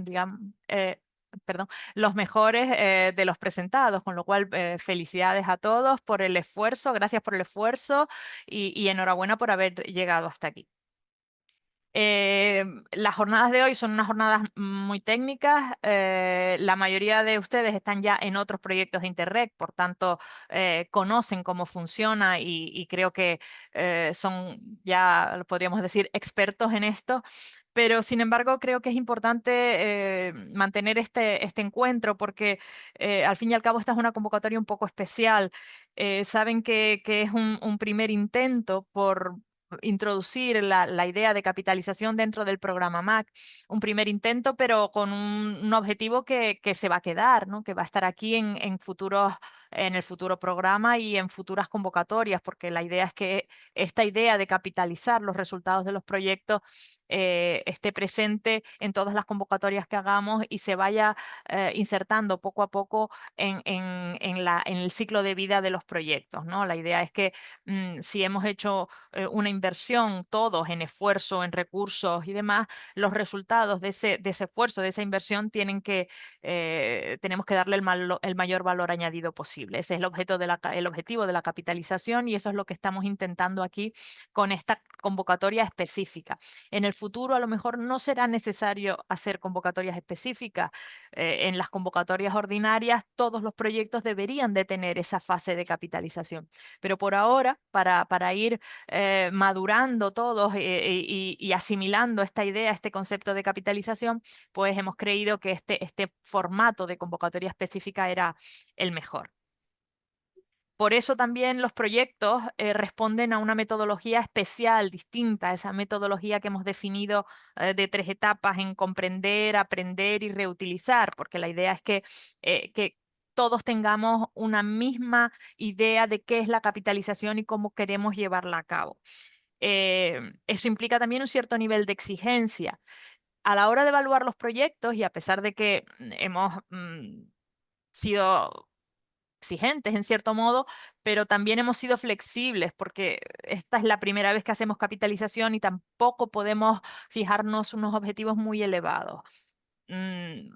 digamos, perdón, los mejores de los presentados, con lo cual felicidades a todos por el esfuerzo, gracias por el esfuerzo y enhorabuena por haber llegado hasta aquí. Las jornadas de hoy son unas jornadas muy técnicas. La mayoría de ustedes están ya en otros proyectos de Interreg, por tanto, conocen cómo funciona y creo que son ya, podríamos decir, expertos en esto. Pero, sin embargo, creo que es importante mantener este encuentro porque, al fin y al cabo, esta es una convocatoria un poco especial. Saben que es un primer intento por introducir la idea de capitalización dentro del programa MAC. Un primer intento, pero con un objetivo que se va a quedar, ¿no? Que va a estar aquí en el futuro programa y en futuras convocatorias, porque la idea es que esta idea de capitalizar los resultados de los proyectos esté presente en todas las convocatorias que hagamos y se vaya insertando poco a poco en el ciclo de vida de los proyectos, ¿no? La idea es que si hemos hecho una inversión todos en esfuerzo, en recursos y demás, los resultados de ese esfuerzo, de esa inversión, tenemos que darle el mayor valor añadido posible. Ese es el objetivo de la capitalización y eso es lo que estamos intentando aquí con esta convocatoria específica. En el futuro a lo mejor no será necesario hacer convocatorias específicas. En las convocatorias ordinarias todos los proyectos deberían de tener esa fase de capitalización. Pero por ahora, para ir madurando todos y asimilando esta idea, este concepto de capitalización, pues hemos creído que este formato de convocatoria específica era el mejor. Por eso también los proyectos responden a una metodología especial, distinta, esa metodología que hemos definido de 3 etapas en comprender, aprender y reutilizar, porque la idea es que todos tengamos una misma idea de qué es la capitalización y cómo queremos llevarla a cabo. Eso implica también un cierto nivel de exigencia. A la hora de evaluar los proyectos, y a pesar de que hemos sido exigentes en cierto modo, pero también hemos sido flexibles porque esta es la primera vez que hacemos capitalización y tampoco podemos fijarnos unos objetivos muy elevados.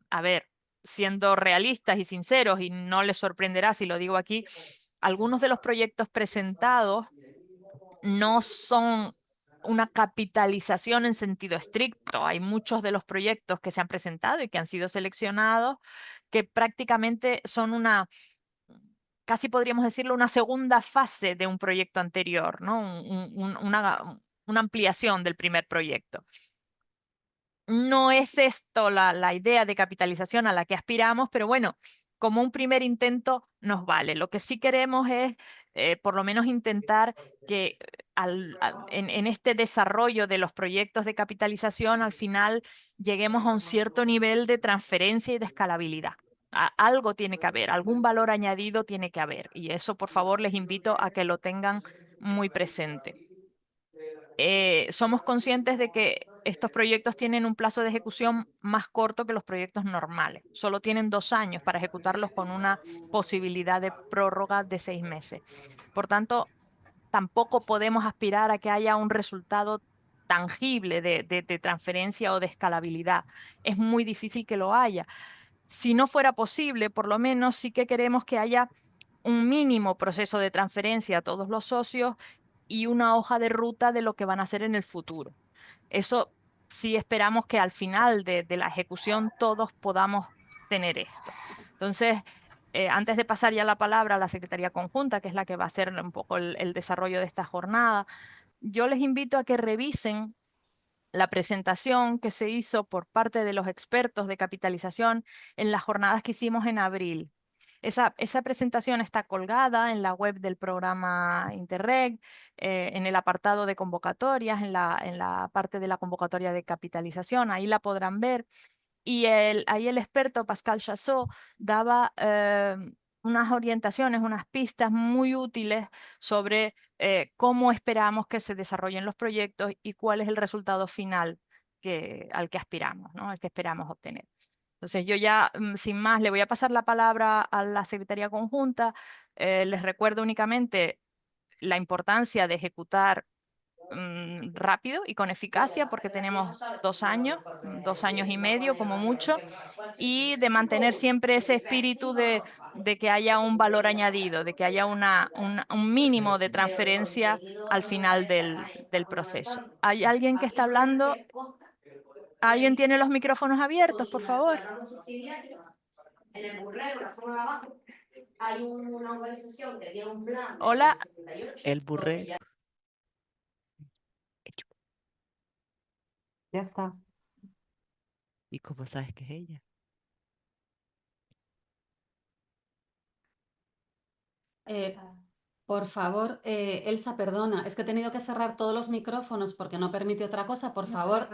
A ver, siendo realistas y sinceros, y no les sorprenderá si lo digo aquí, algunos de los proyectos presentados no son una capitalización en sentido estricto. Hay muchos de los proyectos que se han presentado y que han sido seleccionados que prácticamente son casi podríamos decirlo, una segunda fase de un proyecto anterior, ¿no? Una ampliación del primer proyecto. No es esto la idea de capitalización a la que aspiramos, pero bueno, como un primer intento nos vale. Lo que sí queremos es por lo menos intentar que en este desarrollo de los proyectos de capitalización al final lleguemos a un cierto nivel de transferencia y de escalabilidad. Algo tiene que haber, algún valor añadido tiene que haber y eso por favor les invito a que lo tengan muy presente. Somos conscientes de que estos proyectos tienen un plazo de ejecución más corto que los proyectos normales. Solo tienen 2 años para ejecutarlos con una posibilidad de prórroga de 6 meses. Por tanto, tampoco podemos aspirar a que haya un resultado tangible de transferencia o de escalabilidad. Es muy difícil que lo haya. Si no fuera posible, por lo menos sí que queremos que haya un mínimo proceso de transferencia a todos los socios y una hoja de ruta de lo que van a hacer en el futuro. Eso sí esperamos que al final de la ejecución todos podamos tener esto. Entonces, antes de pasar ya la palabra a la Secretaría Conjunta, que es la que va a hacer un poco el desarrollo de esta jornada, yo les invito a que revisen la presentación que se hizo por parte de los expertos de capitalización en las jornadas que hicimos en abril. Esa presentación está colgada en la web del programa Interreg, en el apartado de convocatorias, en la parte de la convocatoria de capitalización, ahí la podrán ver. Y ahí el experto Pascal Chassot daba unas orientaciones, unas pistas muy útiles sobre cómo esperamos que se desarrollen los proyectos y cuál es el resultado final al que aspiramos, ¿no? Al que esperamos obtener. Entonces yo ya, sin más, le voy a pasar la palabra a la Secretaría Conjunta. Les recuerdo únicamente la importancia de ejecutar rápido y con eficacia, porque tenemos 2 años, 2 años y medio como mucho, y de mantener siempre ese espíritu de que haya un valor añadido, de que haya un mínimo de transferencia al final del proceso. ¿Hay alguien que está hablando? ¿Alguien tiene los micrófonos abiertos, por favor? En el Burrero, la zona de abajo, hay una organización que tiene un plan desde Hola. el 78, El donde burrero. ya... Ya está. ¿Y cómo sabes que es ella? Eh, por favor, Elsa, perdona, es que he tenido que cerrar todos los micrófonos porque no permite otra cosa. Por favor,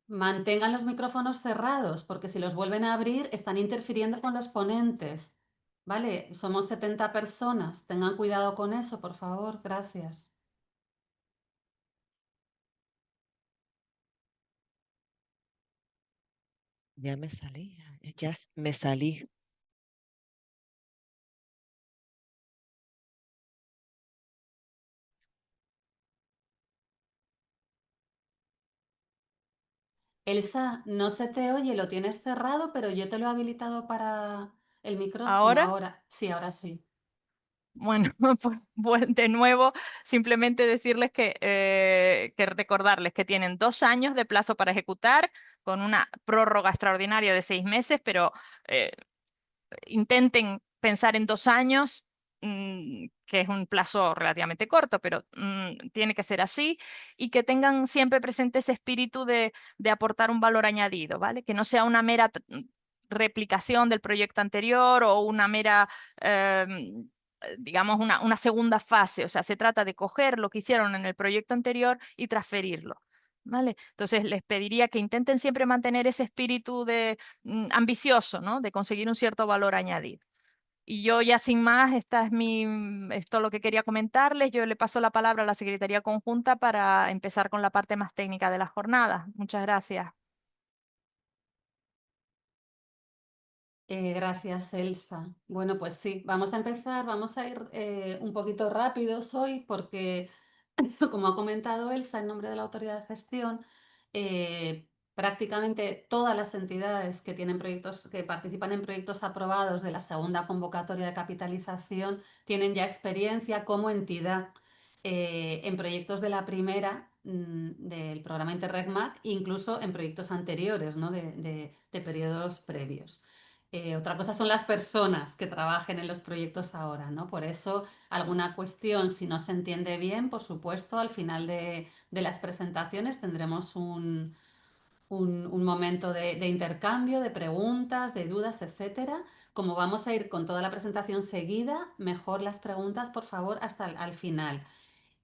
mantengan los micrófonos cerrados porque si los vuelven a abrir están interfiriendo con los ponentes. Vale, somos 70 personas. Tengan cuidado con eso, por favor. Gracias. Ya me salí, me salí. Elsa, no se te oye, lo tienes cerrado, pero yo te lo he habilitado para el micrófono ¿Ahora? ahora. Sí, ahora sí. Bueno, pues de nuevo, simplemente decirles que recordarles que tienen 2 años de plazo para ejecutar con una prórroga extraordinaria de 6 meses, pero eh, intenten pensar en 2 años, que es un plazo relativamente corto, pero tiene que ser así, y que tengan siempre presente ese espíritu de aportar un valor añadido, ¿vale? Que no sea una mera replicación del proyecto anterior o una mera, digamos, una segunda fase. O sea, se trata de coger lo que hicieron en el proyecto anterior y transferirlo. ¿Vale? Entonces les pediría que intenten siempre mantener ese espíritu ambicioso, ¿no? De conseguir un cierto valor añadido. Y yo ya sin más, esto es lo que quería comentarles. Yo le paso la palabra a la Secretaría Conjunta para empezar con la parte más técnica de la jornada. Muchas gracias. Gracias, Elsa. Bueno, pues sí, vamos a empezar. Vamos a ir un poquito rápidos hoy porque, como ha comentado Elsa en nombre de la Autoridad de Gestión, prácticamente todas las entidades que tienen proyectos, que participan en proyectos aprobados de la segunda convocatoria de capitalización tienen ya experiencia como entidad en proyectos de la primera del programa Interreg-MAC, incluso en proyectos anteriores, ¿no? de periodos previos. Otra cosa son las personas que trabajen en los proyectos ahora, ¿no? Por eso, alguna cuestión, si no se entiende bien, por supuesto, al final de las presentaciones tendremos un momento de intercambio, de preguntas, de dudas, etcétera. Como vamos a ir con toda la presentación seguida, mejor las preguntas, por favor, hasta al final.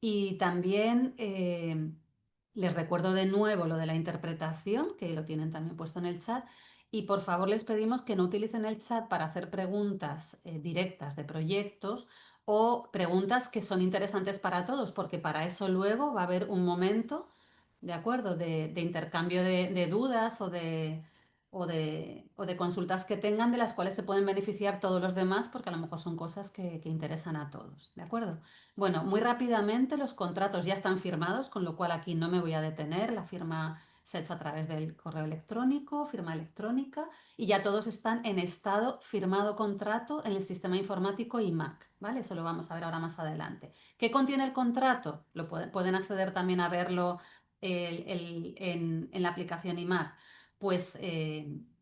Y también les recuerdo de nuevo lo de la interpretación, que lo tienen también puesto en el chat. Y por favor les pedimos que no utilicen el chat para hacer preguntas directas de proyectos o preguntas que son interesantes para todos, porque para eso luego va a haber un momento, ¿de acuerdo?, de intercambio de dudas o de consultas que tengan de las cuales se pueden beneficiar todos los demás, porque a lo mejor son cosas que interesan a todos, ¿de acuerdo? Bueno, muy rápidamente los contratos ya están firmados, con lo cual aquí no me voy a detener. La firma se ha hecho a través del correo electrónico, firma electrónica, y ya todos están en estado firmado contrato en el sistema informático IMAC, ¿vale? Eso lo vamos a ver ahora más adelante. ¿Qué contiene el contrato? Pueden acceder también a verlo en la aplicación IMAC. Pues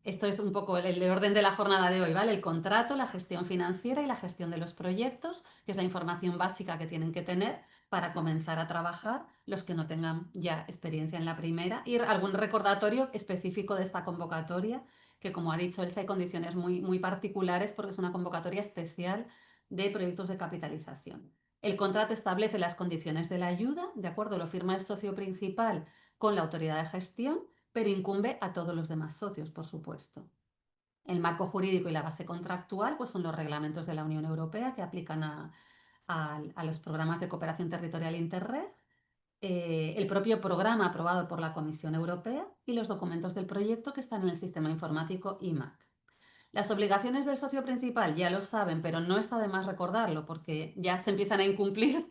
esto es un poco el orden de la jornada de hoy, ¿vale? El contrato, la gestión financiera y la gestión de los proyectos, que es la información básica que tienen que tener para comenzar a trabajar los que no tengan ya experiencia en la primera, y algún recordatorio específico de esta convocatoria, que como ha dicho Elsa, hay condiciones muy, muy particulares porque es una convocatoria especial de proyectos de capitalización. El contrato establece las condiciones de la ayuda, ¿de acuerdo? Lo firma el socio principal con la autoridad de gestión, pero incumbe a todos los demás socios, por supuesto. El marco jurídico y la base contractual pues son los reglamentos de la Unión Europea que aplican a los programas de cooperación territorial Interreg, el propio programa aprobado por la Comisión Europea y los documentos del proyecto que están en el sistema informático IMAC. Las obligaciones del socio principal ya lo saben, pero no está de más recordarlo porque ya se empiezan a incumplir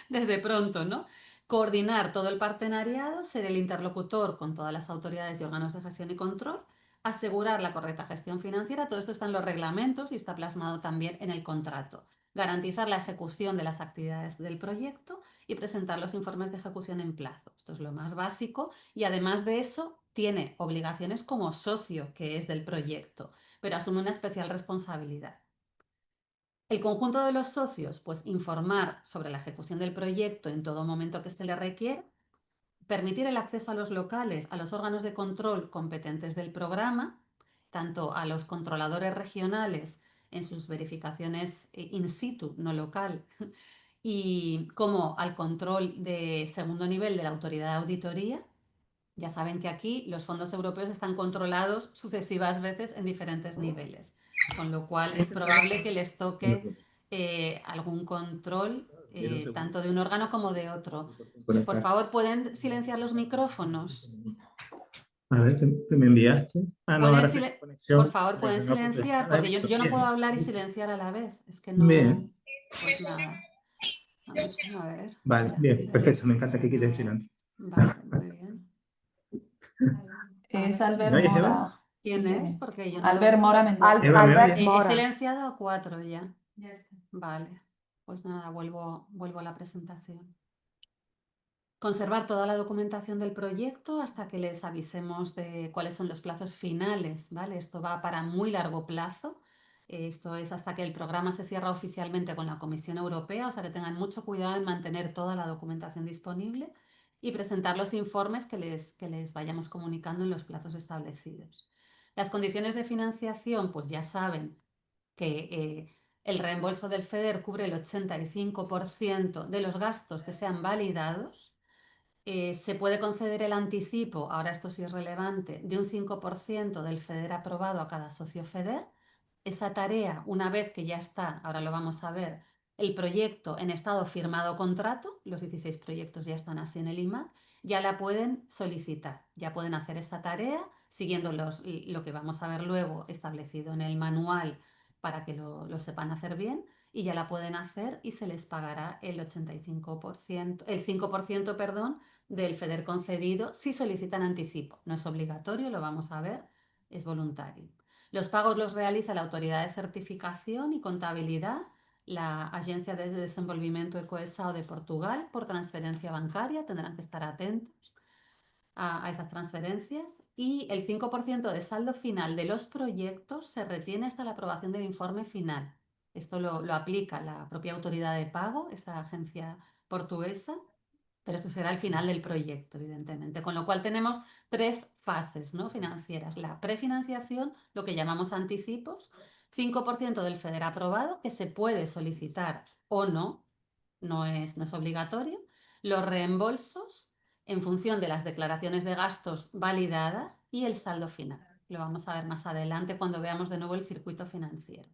desde pronto, ¿no? Coordinar todo el partenariado, ser el interlocutor con todas las autoridades y órganos de gestión y control, asegurar la correcta gestión financiera, todo esto está en los reglamentos y está plasmado también en el contrato. Garantizar la ejecución de las actividades del proyecto y presentar los informes de ejecución en plazo. Esto es lo más básico y además de eso tiene obligaciones como socio que es del proyecto, pero asume una especial responsabilidad. El conjunto de los socios, pues informar sobre la ejecución del proyecto en todo momento que se le requiera, permitir el acceso a los locales, a los órganos de control competentes del programa, tanto a los controladores regionales en sus verificaciones in situ, no local, y como al control de segundo nivel de la autoridad de auditoría. Ya saben que aquí los fondos europeos están controlados sucesivas veces en diferentes niveles, con lo cual es probable que les toque algún control tanto de un órgano como de otro. Por favor, ¿pueden silenciar los micrófonos? A ver, ¿qué me enviaste? Ah, no, ahora estoy sin Por conexión. favor, pueden No, pues silenciar, la he porque visto. yo no Bien. puedo hablar y silenciar a la vez. Es que no... Bien. Pues nada. Vamos a ver. Vale, Espera, bien, espera. perfecto. Me encanta que quiten silencio. Vale, muy bien. Es A ver, ¿Me Albert oyes, Eva? Mora. ¿quién es? Porque yo no... Albert Mora Mendoza. Eva, ¿me Albert oyes? He Mora. silenciado a 4 ya. Vale. Pues nada, vuelvo a la presentación. Conservar toda la documentación del proyecto hasta que les avisemos de cuáles son los plazos finales, ¿vale? Esto va para muy largo plazo. Esto es hasta que el programa se cierra oficialmente con la Comisión Europea, o sea que tengan mucho cuidado en mantener toda la documentación disponible y presentar los informes que les vayamos comunicando en los plazos establecidos. Las condiciones de financiación, pues ya saben que el reembolso del FEDER cubre el 85% de los gastos que sean validados. Se puede conceder el anticipo, ahora esto sí es relevante, de un 5% del FEDER aprobado a cada socio FEDER. Esa tarea, una vez que ya está, ahora lo vamos a ver, el proyecto en estado firmado contrato, los 16 proyectos ya están así en el IMAC, ya la pueden solicitar, ya pueden hacer esa tarea siguiendo lo que vamos a ver luego establecido en el manual para que lo sepan hacer bien y ya la pueden hacer y se les pagará el 85%, el 5%, perdón, del FEDER concedido si solicitan anticipo. No es obligatorio, lo vamos a ver, es voluntario. Los pagos los realiza la Autoridad de Certificación y Contabilidad, la Agencia de Desenvolvimiento e Coesao de Portugal, por transferencia bancaria, tendrán que estar atentos a esas transferencias, y el 5% de saldo final de los proyectos se retiene hasta la aprobación del informe final. Esto lo aplica la propia autoridad de pago, esa agencia portuguesa, pero esto será el final del proyecto, evidentemente. Con lo cual tenemos 3 fases, ¿no?, financieras. La prefinanciación, lo que llamamos anticipos, 5% del FEDER aprobado, que se puede solicitar o no, no es obligatorio. Los reembolsos en función de las declaraciones de gastos validadas y el saldo final. Lo vamos a ver más adelante cuando veamos de nuevo el circuito financiero.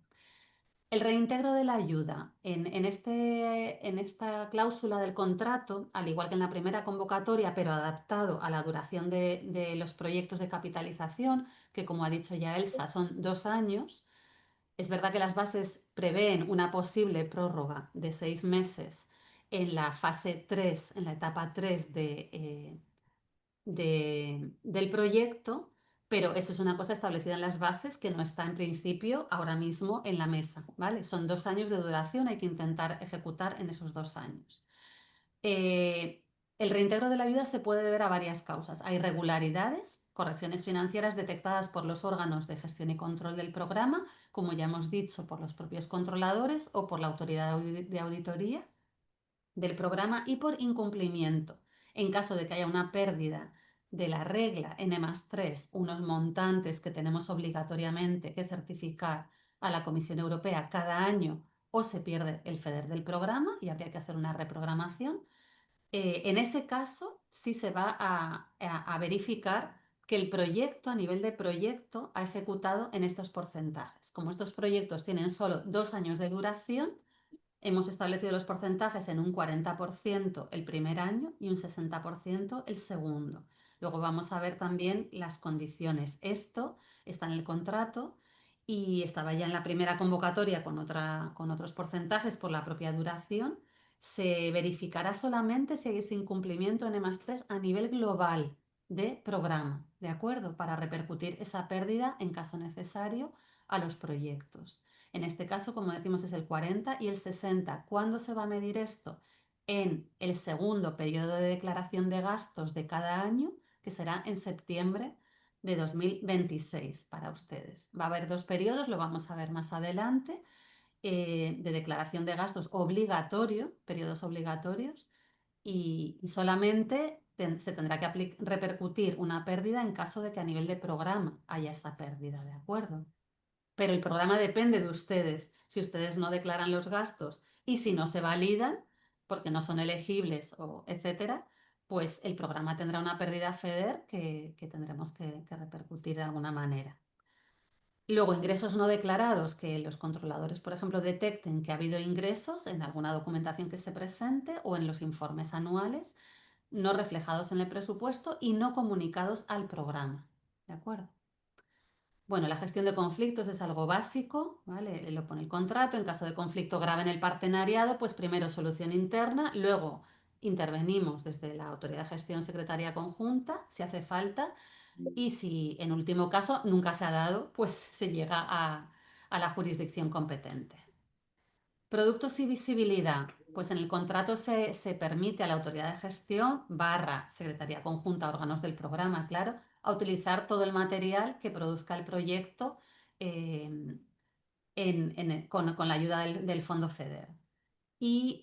El reintegro de la ayuda. En esta cláusula del contrato, al igual que en la primera convocatoria, pero adaptado a la duración de los proyectos de capitalización, que como ha dicho ya Elsa, son 2 años, es verdad que las bases prevén una posible prórroga de 6 meses en la fase 3, en la etapa 3 del proyecto, pero eso es una cosa establecida en las bases que no está en principio ahora mismo en la mesa, ¿vale? Son 2 años de duración, hay que intentar ejecutar en esos 2 años. El reintegro de la ayuda se puede deber a varias causas. Hay irregularidades, correcciones financieras detectadas por los órganos de gestión y control del programa, como ya hemos dicho, por los propios controladores o por la autoridad de auditoría del programa, y por incumplimiento. En caso de que haya una pérdida de la regla N+3, unos montantes que tenemos obligatoriamente que certificar a la Comisión Europea cada año, o se pierde el FEDER del programa y habría que hacer una reprogramación. En ese caso, sí se va a verificar que el proyecto, a nivel de proyecto, ha ejecutado en estos porcentajes. Como estos proyectos tienen solo 2 años de duración, hemos establecido los porcentajes en un 40% el primer año y un 60% el segundo. Luego vamos a ver también las condiciones. Esto está en el contrato y estaba ya en la primera convocatoria con otros porcentajes por la propia duración. Se verificará solamente si hay ese incumplimiento en E+3 a nivel global de programa, ¿de acuerdo? Para repercutir esa pérdida, en caso necesario, a los proyectos. En este caso, como decimos, es el 40 y el 60. ¿Cuándo se va a medir esto? En el segundo periodo de declaración de gastos de cada año, que será en septiembre de 2026 para ustedes. Va a haber 2 periodos, lo vamos a ver más adelante, de declaración de gastos obligatorio, periodos obligatorios, y solamente se tendrá que repercutir una pérdida en caso de que a nivel de programa haya esa pérdida, ¿de acuerdo? Pero el programa depende de ustedes. Si ustedes no declaran los gastos y si no se validan, porque no son elegibles o etcétera, pues el programa tendrá una pérdida FEDER que tendremos que repercutir de alguna manera. Luego, ingresos no declarados, que los controladores, por ejemplo, detecten que ha habido ingresos en alguna documentación que se presente o en los informes anuales no reflejados en el presupuesto y no comunicados al programa. ¿De acuerdo? Bueno, la gestión de conflictos es algo básico, ¿vale? Lo pone el contrato. En caso de conflicto grave en el partenariado, pues primero solución interna, luego intervenimos desde la Autoridad de Gestión Secretaría Conjunta, si hace falta, y si en último caso nunca se ha dado, pues se llega a la jurisdicción competente. Productos y visibilidad. Pues en el contrato se permite a la Autoridad de Gestión / Secretaría Conjunta, órganos del programa, claro, a utilizar todo el material que produzca el proyecto con la ayuda del Fondo FEDER. Y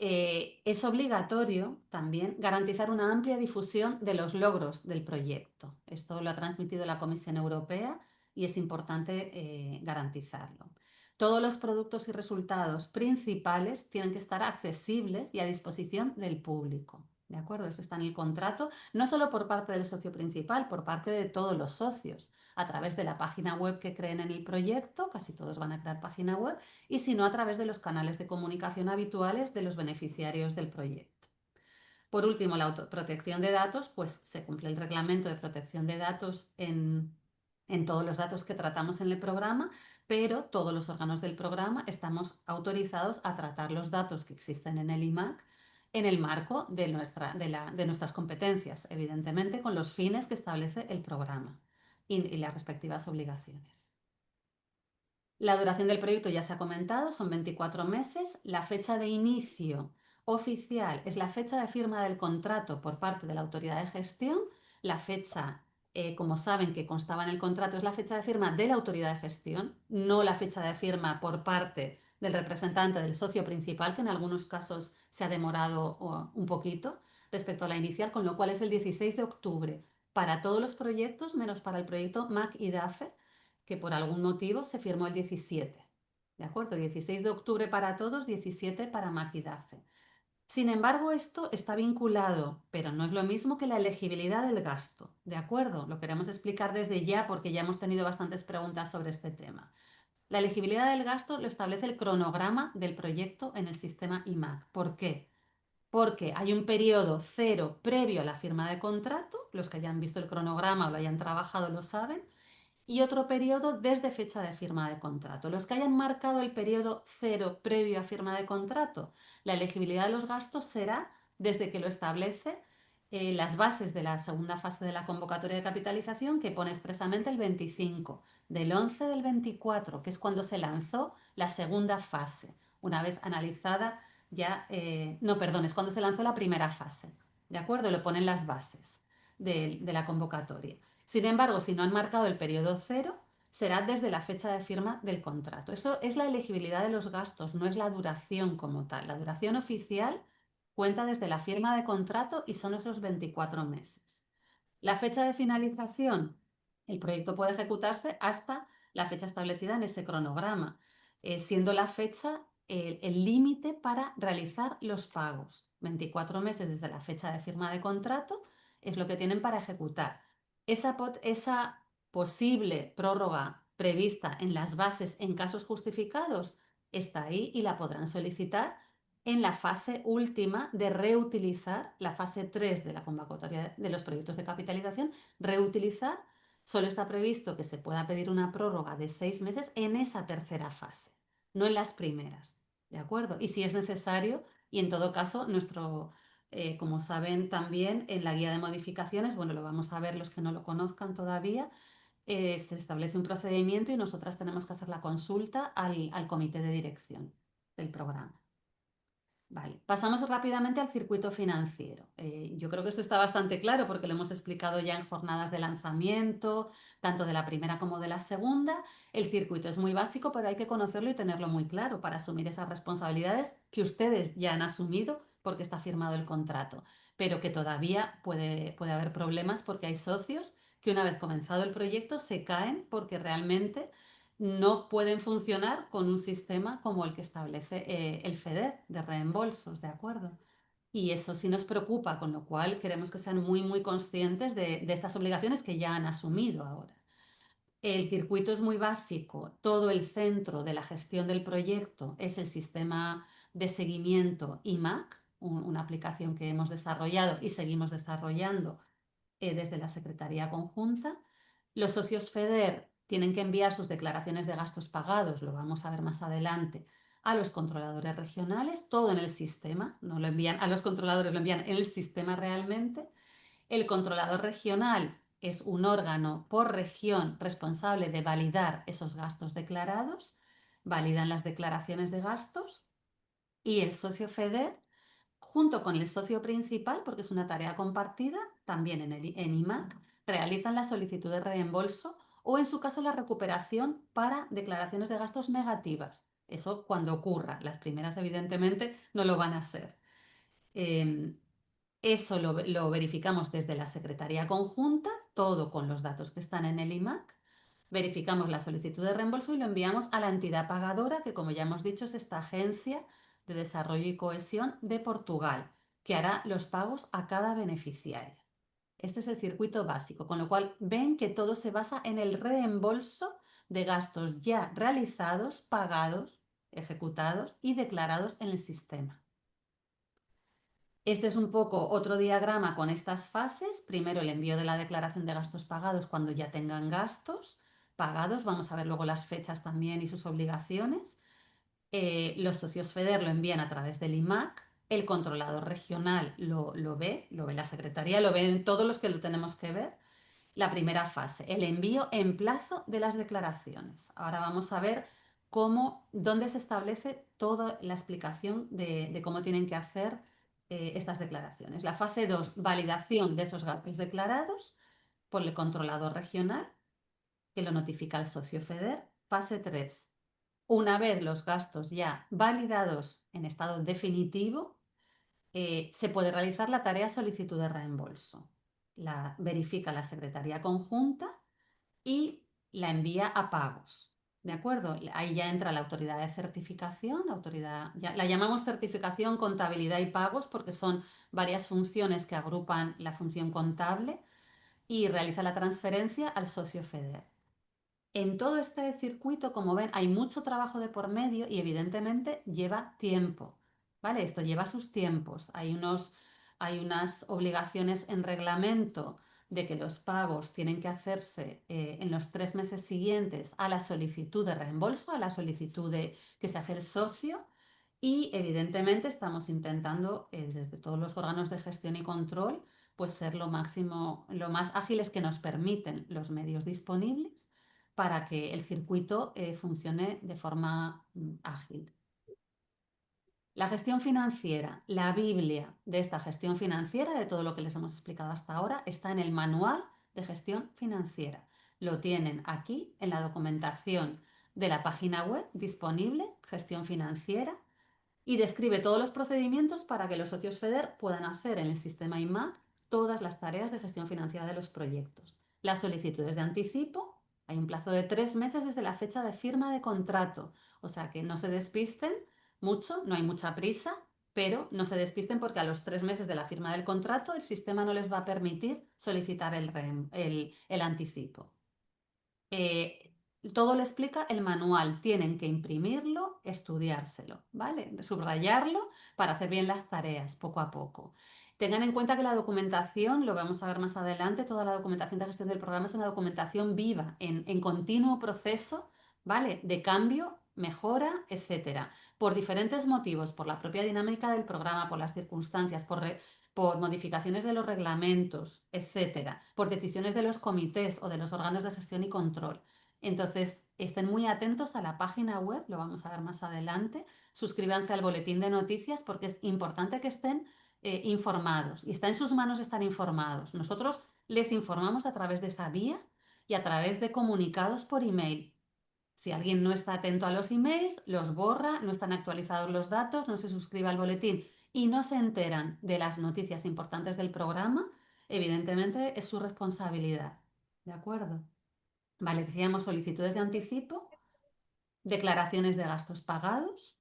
es obligatorio también garantizar una amplia difusión de los logros del proyecto. Esto lo ha transmitido la Comisión Europea y es importante garantizarlo. Todos los productos y resultados principales tienen que estar accesibles y a disposición del público. ¿De acuerdo? Eso está en el contrato, no solo por parte del socio principal, por parte de todos los socios, a través de la página web que creen en el proyecto, casi todos van a crear página web, y si no, a través de los canales de comunicación habituales de los beneficiarios del proyecto. Por último, la protección de datos, pues se cumple el reglamento de protección de datos en todos los datos que tratamos en el programa, pero todos los órganos del programa estamos autorizados a tratar los datos que existen en el IMAC en el marco de nuestras competencias, evidentemente con los fines que establece el programa y las respectivas obligaciones. La duración del proyecto ya se ha comentado, son 24 meses. La fecha de inicio oficial es la fecha de firma del contrato por parte de la autoridad de gestión. La fecha, como saben que constaba en el contrato, es la fecha de firma de la autoridad de gestión, no la fecha de firma por parte del representante del socio principal, que en algunos casos se ha demorado un poquito respecto a la inicial, con lo cual es el 16 de octubre para todos los proyectos, menos para el proyecto MAC y DAFE, que por algún motivo se firmó el 17. ¿De acuerdo? 16 de octubre para todos, 17 para MAC y DAFE. Sin embargo, esto está vinculado, pero no es lo mismo que la elegibilidad del gasto. ¿De acuerdo? Lo queremos explicar desde ya porque ya hemos tenido bastantes preguntas sobre este tema. La elegibilidad del gasto lo establece el cronograma del proyecto en el sistema IMAC. ¿Por qué? Porque hay un periodo cero previo a la firma de contrato, los que hayan visto el cronograma o lo hayan trabajado lo saben, y otro periodo desde fecha de firma de contrato. Los que hayan marcado el periodo cero previo a firma de contrato, la elegibilidad de los gastos será desde que lo establece las bases de la segunda fase de la convocatoria de capitalización, que pone expresamente el 25 del 11 del 24, que es cuando se lanzó la segunda fase, una vez analizada ya, no, perdón, es cuando se lanzó la primera fase, ¿de acuerdo? Lo ponen las bases de la convocatoria. Sin embargo, si no han marcado el periodo cero, será desde la fecha de firma del contrato. Eso es la elegibilidad de los gastos, no es la duración como tal. La duración oficial cuenta desde la firma de contrato y son esos 24 meses. La fecha de finalización, el proyecto puede ejecutarse hasta la fecha establecida en ese cronograma, siendo la fecha el límite para realizar los pagos. 24 meses desde la fecha de firma de contrato es lo que tienen para ejecutar. Esa posible prórroga prevista en las bases en casos justificados está ahí y la podrán solicitar en la fase última de reutilizar, la fase 3 de la convocatoria de los proyectos de capitalización, reutilizar. Solo está previsto que se pueda pedir una prórroga de 6 meses en esa tercera fase, no en las primeras, ¿de acuerdo? Y si es necesario, Y en todo caso, como saben también, en la guía de modificaciones, bueno, lo vamos a ver los que no lo conozcan todavía, se establece un procedimiento y nosotras tenemos que hacer la consulta al comité de dirección del programa. Vale, pasamos rápidamente al circuito financiero. Yo creo que esto está bastante claro porque lo hemos explicado ya en jornadas de lanzamiento, tanto de la primera como de la segunda. El circuito es muy básico, pero hay que conocerlo y tenerlo muy claro para asumir esas responsabilidades que ustedes ya han asumido porque está firmado el contrato, pero que todavía puede haber problemas porque hay socios que una vez comenzado el proyecto se caen porque realmente no pueden funcionar con un sistema como el que establece el FEDER de reembolsos, ¿de acuerdo? Y eso sí nos preocupa, con lo cual queremos que sean muy conscientes de estas obligaciones que ya han asumido ahora. El circuito es muy básico, todo el centro de la gestión del proyecto es el sistema de seguimiento IMAC, una aplicación que hemos desarrollado y seguimos desarrollando desde la Secretaría Conjunta. Los socios FEDER tienen que enviar sus declaraciones de gastos pagados, lo vamos a ver más adelante, a los controladores regionales, todo en el sistema, no lo envían a los controladores, lo envían en el sistema realmente. El controlador regional es un órgano por región responsable de validar esos gastos declarados, validan las declaraciones de gastos y el socio FEDER junto con el socio principal, porque es una tarea compartida, también en IMAC, realizan la solicitud de reembolso o en su caso la recuperación para declaraciones de gastos negativas. Eso cuando ocurra. Las primeras evidentemente no lo van a hacer. Eso lo verificamos desde la Secretaría Conjunta, todo con los datos que están en el IMAC. Verificamos la solicitud de reembolso y lo enviamos a la entidad pagadora, que como ya hemos dicho es esta Agencia de Desarrollo y Cohesión de Portugal, que hará los pagos a cada beneficiario. Este es el circuito básico, con lo cual ven que todo se basa en el reembolso de gastos ya realizados, pagados, ejecutados y declarados en el sistema. Este es un poco otro diagrama con estas fases. Primero el envío de la declaración de gastos pagados cuando ya tengan gastos pagados. Vamos a ver luego las fechas también y sus obligaciones. Los socios FEDER lo envían a través del IMAC. El controlador regional lo ve la Secretaría, lo ven todos los que lo tenemos que ver. La primera fase, el envío en plazo de las declaraciones. Ahora vamos a ver dónde se establece toda la explicación de cómo tienen que hacer estas declaraciones. La fase 2, validación de esos gastos declarados por el controlador regional, que lo notifica al socio FEDER. Fase 3, una vez los gastos ya validados en estado definitivo, se puede realizar la tarea solicitud de reembolso. La verifica la Secretaría Conjunta y la envía a pagos. ¿De acuerdo? Ahí ya entra la autoridad de certificación, la llamamos certificación, contabilidad y pagos porque son varias funciones que agrupan la función contable y realiza la transferencia al socio FEDER. En todo este circuito, como ven, hay mucho trabajo de por medio y evidentemente lleva tiempo, ¿vale? Esto lleva sus tiempos. Hay unas obligaciones en reglamento de que los pagos tienen que hacerse en los 3 meses siguientes a la solicitud de reembolso, a la solicitud de que se hace el socio y evidentemente estamos intentando desde todos los órganos de gestión y control pues ser lo más ágiles que nos permiten los medios disponibles para que el circuito funcione de forma ágil. La gestión financiera, la Biblia de esta gestión financiera, de todo lo que les hemos explicado hasta ahora, está en el manual de gestión financiera. Lo tienen aquí en la documentación de la página web disponible, gestión financiera, y describe todos los procedimientos para que los socios FEDER puedan hacer en el sistema IMAC todas las tareas de gestión financiera de los proyectos. Las solicitudes de anticipo, hay un plazo de 3 meses desde la fecha de firma de contrato, o sea que no se despisten mucho, no hay mucha prisa, pero no se despisten porque a los 3 meses de la firma del contrato el sistema no les va a permitir solicitar el anticipo. Todo lo explica el manual, tienen que imprimirlo, estudiárselo, ¿vale? Subrayarlo para hacer bien las tareas poco a poco. Tengan en cuenta que la documentación, lo vamos a ver más adelante, toda la documentación de gestión del programa es una documentación viva, en continuo proceso, ¿vale? De cambio mejora, etcétera. Por diferentes motivos, por la propia dinámica del programa, por las circunstancias, por modificaciones de los reglamentos, etcétera, por decisiones de los comités o de los órganos de gestión y control. Entonces, estén muy atentos a la página web, lo vamos a ver más adelante. Suscríbanse al boletín de noticias porque es importante que estén informados y está en sus manos estar informados. Nosotros les informamos a través de esa vía y a través de comunicados por email. Si alguien no está atento a los emails, los borra, no están actualizados los datos, no se suscribe al boletín y no se enteran de las noticias importantes del programa, evidentemente es su responsabilidad. ¿De acuerdo? Vale, decíamos solicitudes de anticipo, declaraciones de gastos pagados.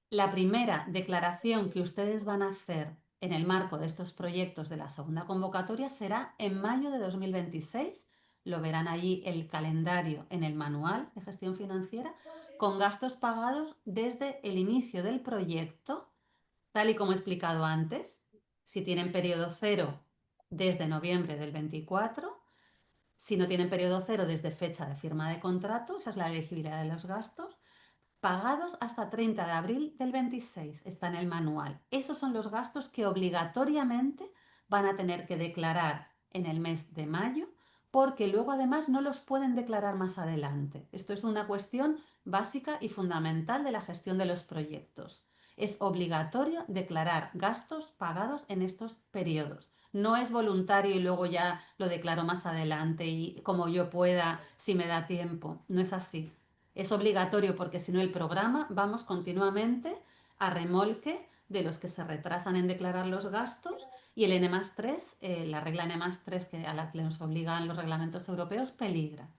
La primera declaración que ustedes van a hacer en el marco de estos proyectos de la segunda convocatoria será en mayo de 2026. Lo verán allí el calendario en el manual de gestión financiera con gastos pagados desde el inicio del proyecto, tal y como he explicado antes. Si tienen periodo cero desde noviembre del 24, si no tienen periodo cero desde fecha de firma de contrato, esa es la elegibilidad de los gastos, pagados hasta 30 de abril del 26, está en el manual. Esos son los gastos que obligatoriamente van a tener que declarar en el mes de mayo, porque luego además no los pueden declarar más adelante. Esto es una cuestión básica y fundamental de la gestión de los proyectos. Es obligatorio declarar gastos pagados en estos periodos. No es voluntario y luego ya lo declaro más adelante y como yo pueda, si me da tiempo. No es así. Es obligatorio porque si no el programa vamos continuamente a remolque de los que se retrasan en declarar los gastos y el N+3, la regla N+3 a la que nos obligan los reglamentos europeos, peligra.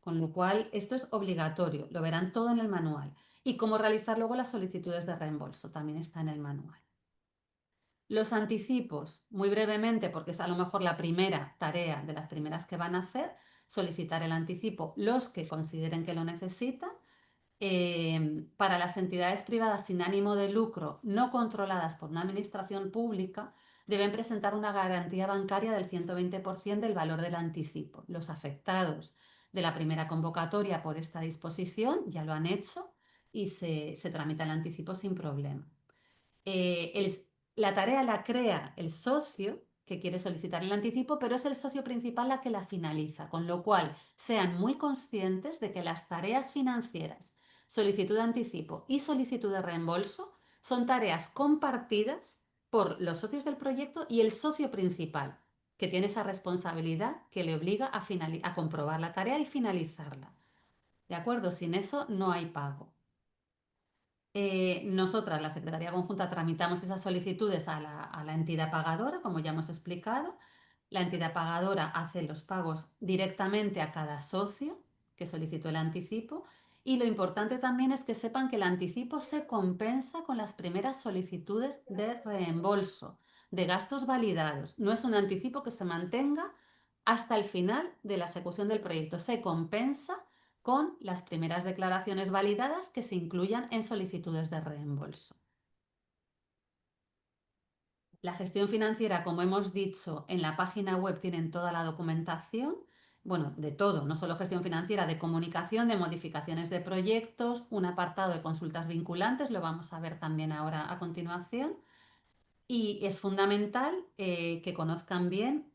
Con lo cual esto es obligatorio, lo verán todo en el manual. Y cómo realizar luego las solicitudes de reembolso, también está en el manual. Los anticipos, muy brevemente, porque es a lo mejor la primera tarea de las primeras que van a hacer, solicitar el anticipo los que consideren que lo necesitan. Para las entidades privadas sin ánimo de lucro no controladas por una administración pública, deben presentar una garantía bancaria del 120% del valor del anticipo. Los afectados de la primera convocatoria por esta disposición ya lo han hecho y se tramita el anticipo sin problema. La tarea la crea el socio que quiere solicitar el anticipo, pero es el socio principal la que la finaliza, con lo cual sean muy conscientes de que las tareas financieras, solicitud de anticipo y solicitud de reembolso, son tareas compartidas por los socios del proyecto y el socio principal, que tiene esa responsabilidad que le obliga a comprobar la tarea y finalizarla. ¿De acuerdo? Sin eso no hay pago. Nosotras, la Secretaría Conjunta, tramitamos esas solicitudes a la entidad pagadora, como ya hemos explicado. La entidad pagadora hace los pagos directamente a cada socio que solicitó el anticipo y lo importante también es que sepan que el anticipo se compensa con las primeras solicitudes de reembolso de gastos validados. No es un anticipo que se mantenga hasta el final de la ejecución del proyecto. Se compensa con las primeras declaraciones validadas que se incluyan en solicitudes de reembolso. La gestión financiera, como hemos dicho, en la página web tienen toda la documentación, bueno, de todo, no solo gestión financiera, de comunicación, de modificaciones de proyectos, un apartado de consultas vinculantes, lo vamos a ver también ahora a continuación. Y es fundamental que conozcan bien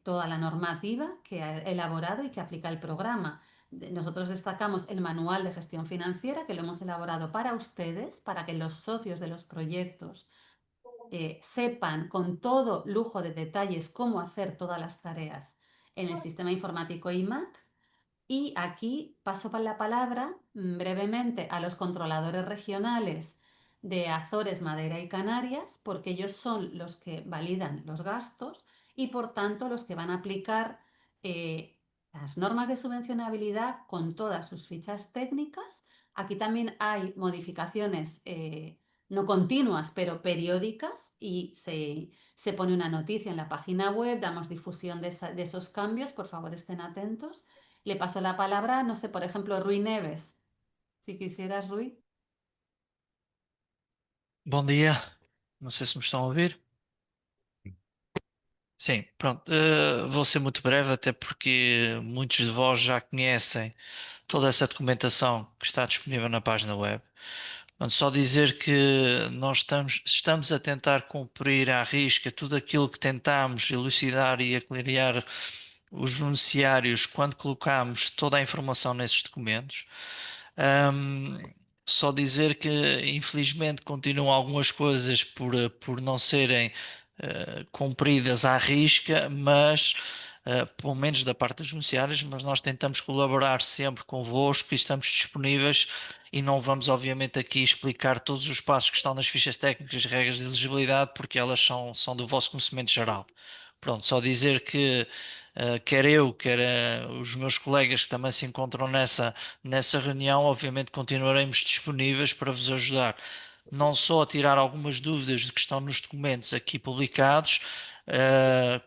toda la normativa que ha elaborado y que aplica el programa. Nosotros destacamos el manual de gestión financiera que lo hemos elaborado para ustedes, para que los socios de los proyectos sepan con todo lujo de detalles cómo hacer todas las tareas en el sistema informático IMAC. Y aquí paso la palabra brevemente a los controladores regionales de Azores, Madeira y Canarias, porque ellos son los que validan los gastos y por tanto los que van a aplicar las normas de subvencionabilidad con todas sus fichas técnicas. Aquí también hay modificaciones no continuas, pero periódicas y se pone una noticia en la página web, damos difusión de esos cambios, por favor estén atentos. Le paso la palabra, no sé, por ejemplo, Rui Neves. Si quisieras, Rui. Bom dia, não sei se me estão a ouvir. Sim, pronto, vou ser muito breve, até porque muitos de vós já conhecem toda essa documentação que está disponível na página web. Portanto, só dizer que nós estamos a tentar cumprir à risca tudo aquilo que tentámos elucidar e aclarear os beneficiários quando colocámos toda a informação nesses documentos. Só dizer que infelizmente continuam algumas coisas por não serem cumpridas à risca, mas pelo menos da parte dos beneficiários, mas nós tentamos colaborar sempre convosco e estamos disponíveis e não vamos obviamente aqui explicar todos os passos que estão nas fichas técnicas e regras de elegibilidade porque elas são do vosso conhecimento geral. Pronto, só dizer que quer eu, quer os meus colegas que também se encontram nessa reunião, obviamente continuaremos disponíveis para vos ajudar, não só a tirar algumas dúvidas de que estão nos documentos aqui publicados,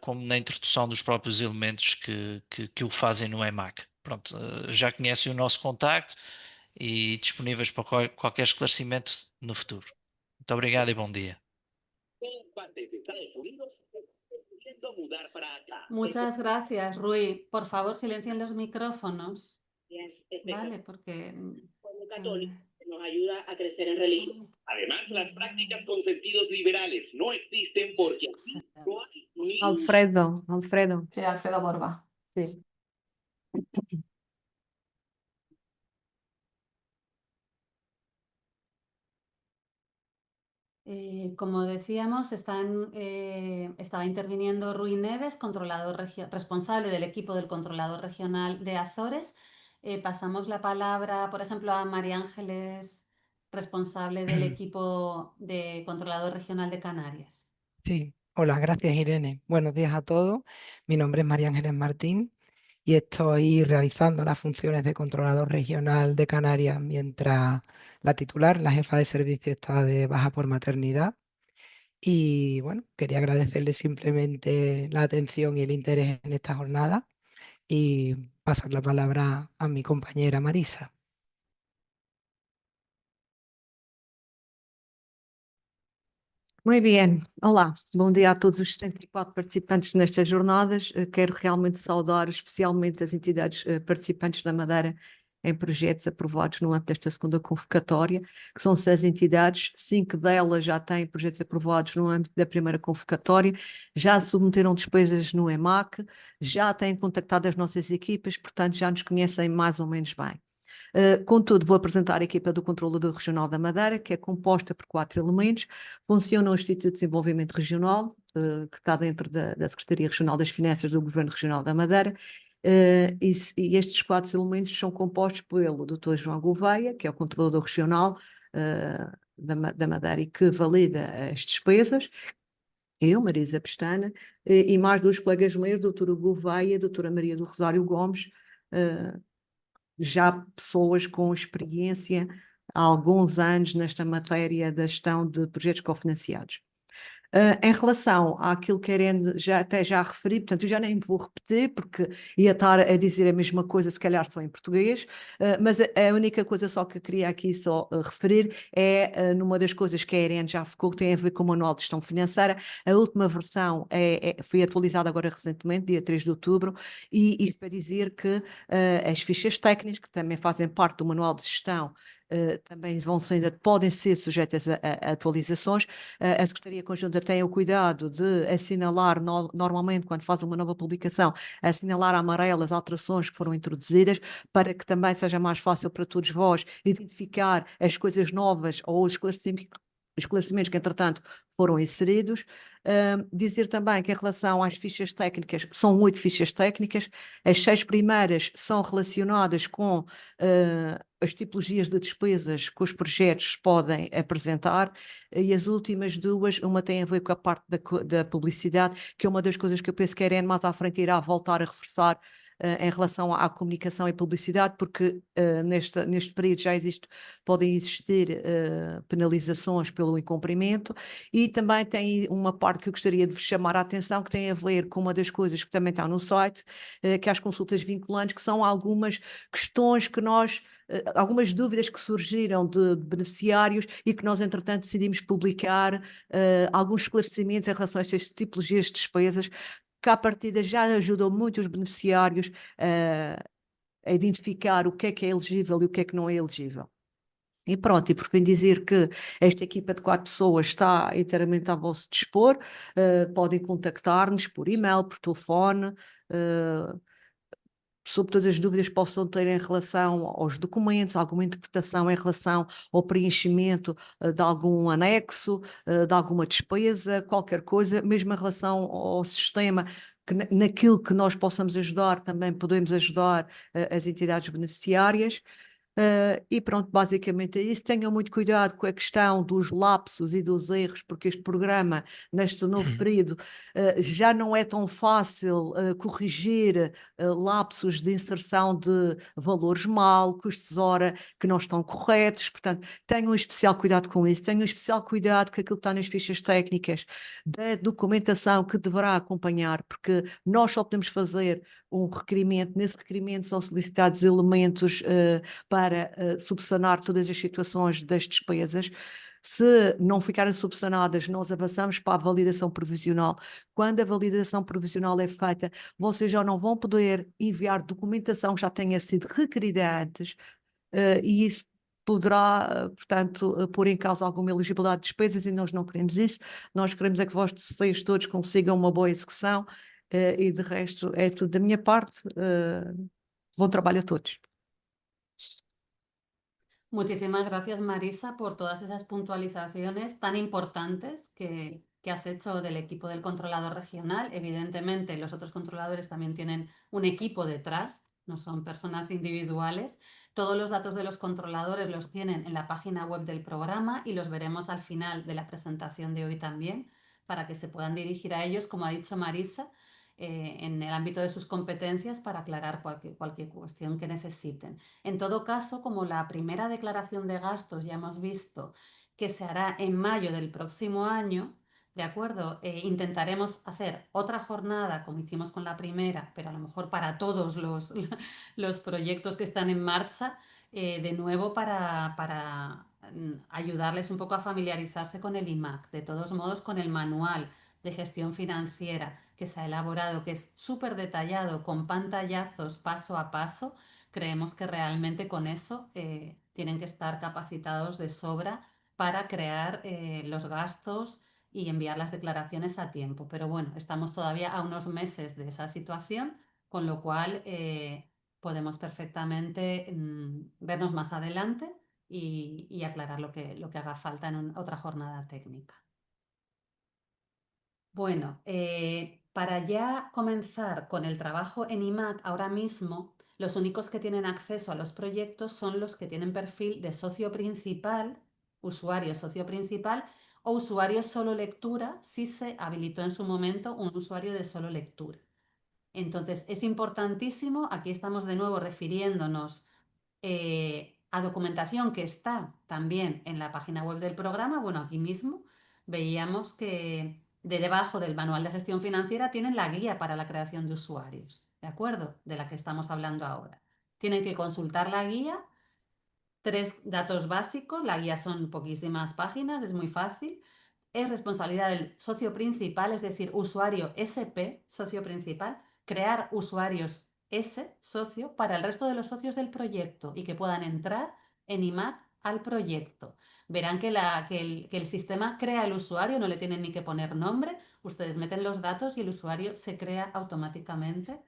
como na introdução dos próprios elementos que o fazem no EMAC. Pronto, já conhecem o nosso contacto e disponíveis para qualquer esclarecimento no futuro. Muito obrigado e bom dia. Muchas gracias, Rui. Por favor, silencien los micrófonos. Vale, porque... nos ayuda a crecer en religión. Además, las prácticas con sentidos liberales no existen porque aquí no hay ni... Alfredo. Sí, Alfredo Borba. Sí. Como decíamos, estaba interviniendo Rui Neves, responsable del equipo del controlador regional de Azores. Pasamos la palabra, por ejemplo, a María Ángeles, responsable del equipo de controlador regional de Canarias. Sí, hola, gracias Irene. Buenos días a todos. Mi nombre es María Ángeles Martín y estoy realizando las funciones de controlador regional de Canarias mientras la titular, la jefa de servicio, está de baja por maternidad. Y bueno, quería agradecerle simplemente la atención y el interés en esta jornada y pasar la palabra a mi compañera Marisa. Muito bem, olá, bom dia a todos os 74 participantes nestas jornadas. Quero realmente saudar especialmente as entidades participantes da Madeira em projetos aprovados no âmbito desta segunda convocatória, que são 6 entidades, 5 delas já têm projetos aprovados no âmbito da primeira convocatória, já submeteram despesas no EMAC, já têm contactado as nossas equipas, portanto já nos conhecem mais ou menos bem. Contudo, vou apresentar a equipa do Controlador Regional da Madeira, que é composta por 4 elementos. Funciona o Instituto de Desenvolvimento Regional, que está dentro da Secretaria Regional das Finanças do Governo Regional da Madeira, e estes 4 elementos são compostos pelo Dr. João Gouveia, que é o Controlador Regional da Madeira e que valida as despesas, eu, Marisa Pestana, e mais 2 colegas meus, Dr. Gouveia e a Dra. Maria do Rosário Gomes, já pessoas com experiência há alguns anos nesta matéria da gestão de projetos cofinanciados. Em relação àquilo que a Irene já referi, portanto, eu já nem vou repetir, porque ia estar a dizer a mesma coisa, se calhar só em português, mas a única coisa só que eu queria aqui só referir é numa das coisas que a Irene já ficou, que tem a ver com o Manual de Gestão Financeira. A última versão foi atualizada agora recentemente, dia 3 de outubro, e para dizer que as fichas técnicas, que também fazem parte do Manual de Gestão, também podem ser sujeitas a atualizações. A Secretaria Conjunta tem o cuidado de assinalar, normalmente, quando faz uma nova publicação, assinalar amarelo as alterações que foram introduzidas, para que também seja mais fácil para todos vós identificar as coisas novas ou os esclarecimentos que, entretanto, foram inseridos. Dizer também que, em relação às fichas técnicas, são 8 fichas técnicas. As 6 primeiras são relacionadas com as tipologias de despesas que os projetos podem apresentar, e as últimas 2, uma tem a ver com a parte da publicidade, que é uma das coisas que eu penso que a Irene mais à frente irá voltar a reforçar em relação à comunicação e publicidade, porque neste período podem existir penalizações pelo incumprimento, e também tem uma parte que eu gostaria de vos chamar a atenção, que tem a ver com uma das coisas que também está no site, que é as consultas vinculantes, que são algumas questões que algumas dúvidas que surgiram de beneficiários e que nós, entretanto, decidimos publicar alguns esclarecimentos em relação a estas tipologias de despesas, que à partida já ajudou muito os beneficiários a identificar o que é elegível e o que é que não é elegível. E pronto, e por fim dizer que esta equipa de 4 pessoas está inteiramente a vosso dispor, podem contactar-nos por e-mail, por telefone, sobre todas as dúvidas que possam ter em relação aos documentos, alguma interpretação em relação ao preenchimento de algum anexo, de alguma despesa, qualquer coisa, mesmo em relação ao sistema, que naquilo que nós possamos ajudar, também podemos ajudar as entidades beneficiárias. E pronto, basicamente é isso. Tenham muito cuidado com a questão dos lapsos e dos erros, porque este programa, neste novo período, já não é tão fácil corrigir lapsos de inserção de valores mal, custos hora que não estão corretos. Portanto, tenham especial cuidado com isso. Tenham especial cuidado com aquilo que está nas fichas técnicas, da documentação que deverá acompanhar, porque nós só podemos fazer um requerimento. Nesse requerimento são solicitados elementos para subsanar todas as situações das despesas. Se não ficarem subsanadas, nós avançamos para a validação provisional. Quando a validação provisional é feita, vocês já não vão poder enviar documentação que já tenha sido requerida antes, e isso poderá, portanto, pôr em causa alguma elegibilidade de despesas, e nós não queremos isso. Nós queremos é que vocês todos consigam uma boa execução, e de resto é tudo da minha parte. Bom trabalho a todos. Muchísimas gracias, Marisa, por todas esas puntualizaciones tan importantes que has hecho del equipo del controlador regional. Evidentemente, los otros controladores también tienen un equipo detrás, no son personas individuales. Todos los datos de los controladores los tienen en la página web del programa y los veremos al final de la presentación de hoy también, para que se puedan dirigir a ellos, como ha dicho Marisa, en el ámbito de sus competencias para aclarar cualquier cuestión que necesiten. En todo caso, como la primera declaración de gastos ya hemos visto que se hará en mayo del próximo año, ¿de acuerdo? Intentaremos hacer otra jornada como hicimos con la primera, pero a lo mejor para todos los proyectos que están en marcha, de nuevo para ayudarles un poco a familiarizarse con el IMAC. De todos modos, con el manual de gestión financiera que se ha elaborado, que es súper detallado, con pantallazos paso a paso, creemos que realmente con eso tienen que estar capacitados de sobra para crear los gastos y enviar las declaraciones a tiempo. Pero bueno, estamos todavía a unos meses de esa situación, con lo cual podemos perfectamente vernos más adelante y aclarar lo que haga falta en otra jornada técnica. Bueno, para ya comenzar con el trabajo en IMAC ahora mismo, los únicos que tienen acceso a los proyectos son los que tienen perfil de socio principal, usuario socio principal o usuario solo lectura si se habilitó en su momento un usuario de solo lectura. Entonces, es importantísimo, aquí estamos de nuevo refiriéndonos a documentación que está también en la página web del programa. Bueno, aquí mismo veíamos que debajo del manual de gestión financiera tienen la guía para la creación de usuarios, ¿de acuerdo? De la que estamos hablando ahora. Tienen que consultar la guía, 3 datos básicos, la guía son poquísimas páginas, es muy fácil. Es responsabilidad del socio principal, es decir, usuario SP, socio principal, crear usuarios S, socio, para el resto de los socios del proyecto y que puedan entrar en IMAC al proyecto. Verán que el sistema crea el usuario, no le tienen ni que poner nombre, ustedes meten los datos y el usuario se crea automáticamente.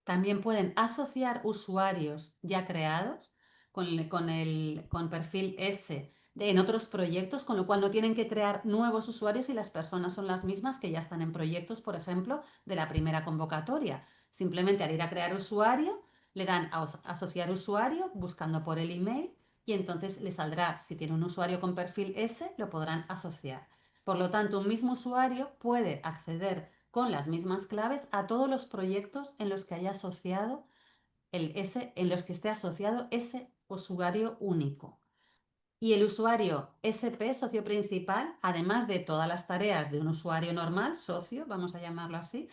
También pueden asociar usuarios ya creados con perfil S en otros proyectos, con lo cual no tienen que crear nuevos usuarios y las personas son las mismas que ya están en proyectos, por ejemplo, de la primera convocatoria. Simplemente al ir a crear usuario, le dan a asociar usuario buscando por el email y entonces le saldrá, si tiene un usuario con perfil S, lo podrán asociar. Por lo tanto, un mismo usuario puede acceder con las mismas claves a todos los proyectos en los que haya asociado en los que esté asociado ese usuario único. Y el usuario SP, socio principal, además de todas las tareas de un usuario normal, socio, vamos a llamarlo así,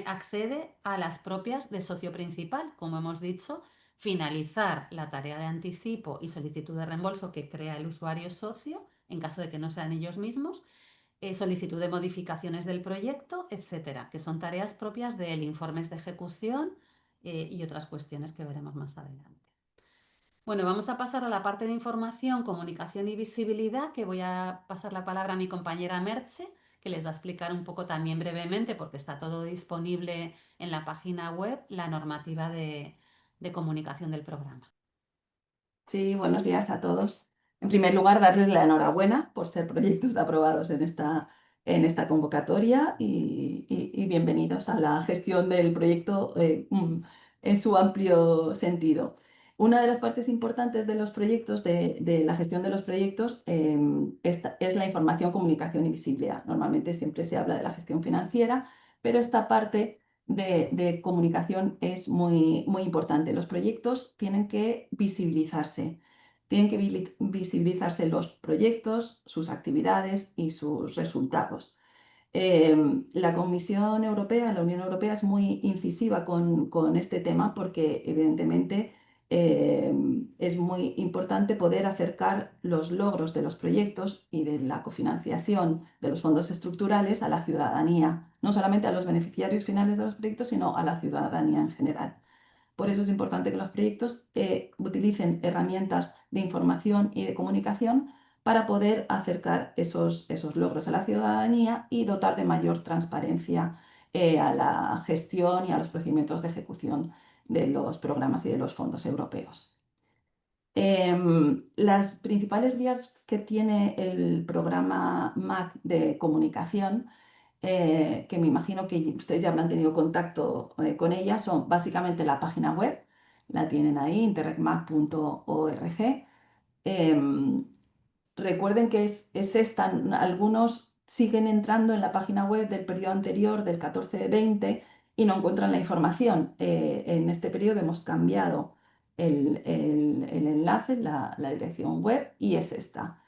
accede a las propias de socio principal, como hemos dicho, finalizar la tarea de anticipo y solicitud de reembolso que crea el usuario socio, en caso de que no sean ellos mismos, solicitud de modificaciones del proyecto, etcétera, que son tareas propias de él, informes de ejecución y otras cuestiones que veremos más adelante. Bueno, vamos a pasar a la parte de información, comunicación y visibilidad, que voy a pasar la palabra a mi compañera Merche, que les va a explicar un poco también brevemente, porque está todo disponible en la página web, la normativa de comunicación del programa. Sí, buenos días a todos. En primer lugar, darles la enhorabuena por ser proyectos aprobados en esta convocatoria y bienvenidos a la gestión del proyecto en su amplio sentido. Una de las partes importantes de los proyectos, de la gestión de los proyectos, es la información, comunicación y visibilidad. Normalmente siempre se habla de la gestión financiera, pero esta parte de comunicación es muy, muy importante. Los proyectos tienen que visibilizarse. Tienen que visibilizarse los proyectos, sus actividades y sus resultados. La Comisión Europea, la Unión Europea es muy incisiva con este tema porque evidentemente es muy importante poder acercar los logros de los proyectos y de la cofinanciación de los fondos estructurales a la ciudadanía, no solamente a los beneficiarios finales de los proyectos, sino a la ciudadanía en general. Por eso es importante que los proyectos utilicen herramientas de información y de comunicación para poder acercar esos logros a la ciudadanía y dotar de mayor transparencia a la gestión y a los procedimientos de ejecución de los programas y de los fondos europeos. Las principales vías que tiene el programa MAC de comunicación, que me imagino que ustedes ya habrán tenido contacto con ella, son básicamente la página web, la tienen ahí, interregmac.org. Recuerden que es esta, algunos siguen entrando en la página web del periodo anterior, del 14-20, y no encuentran la información. En este periodo hemos cambiado el enlace, la dirección web, y es esta.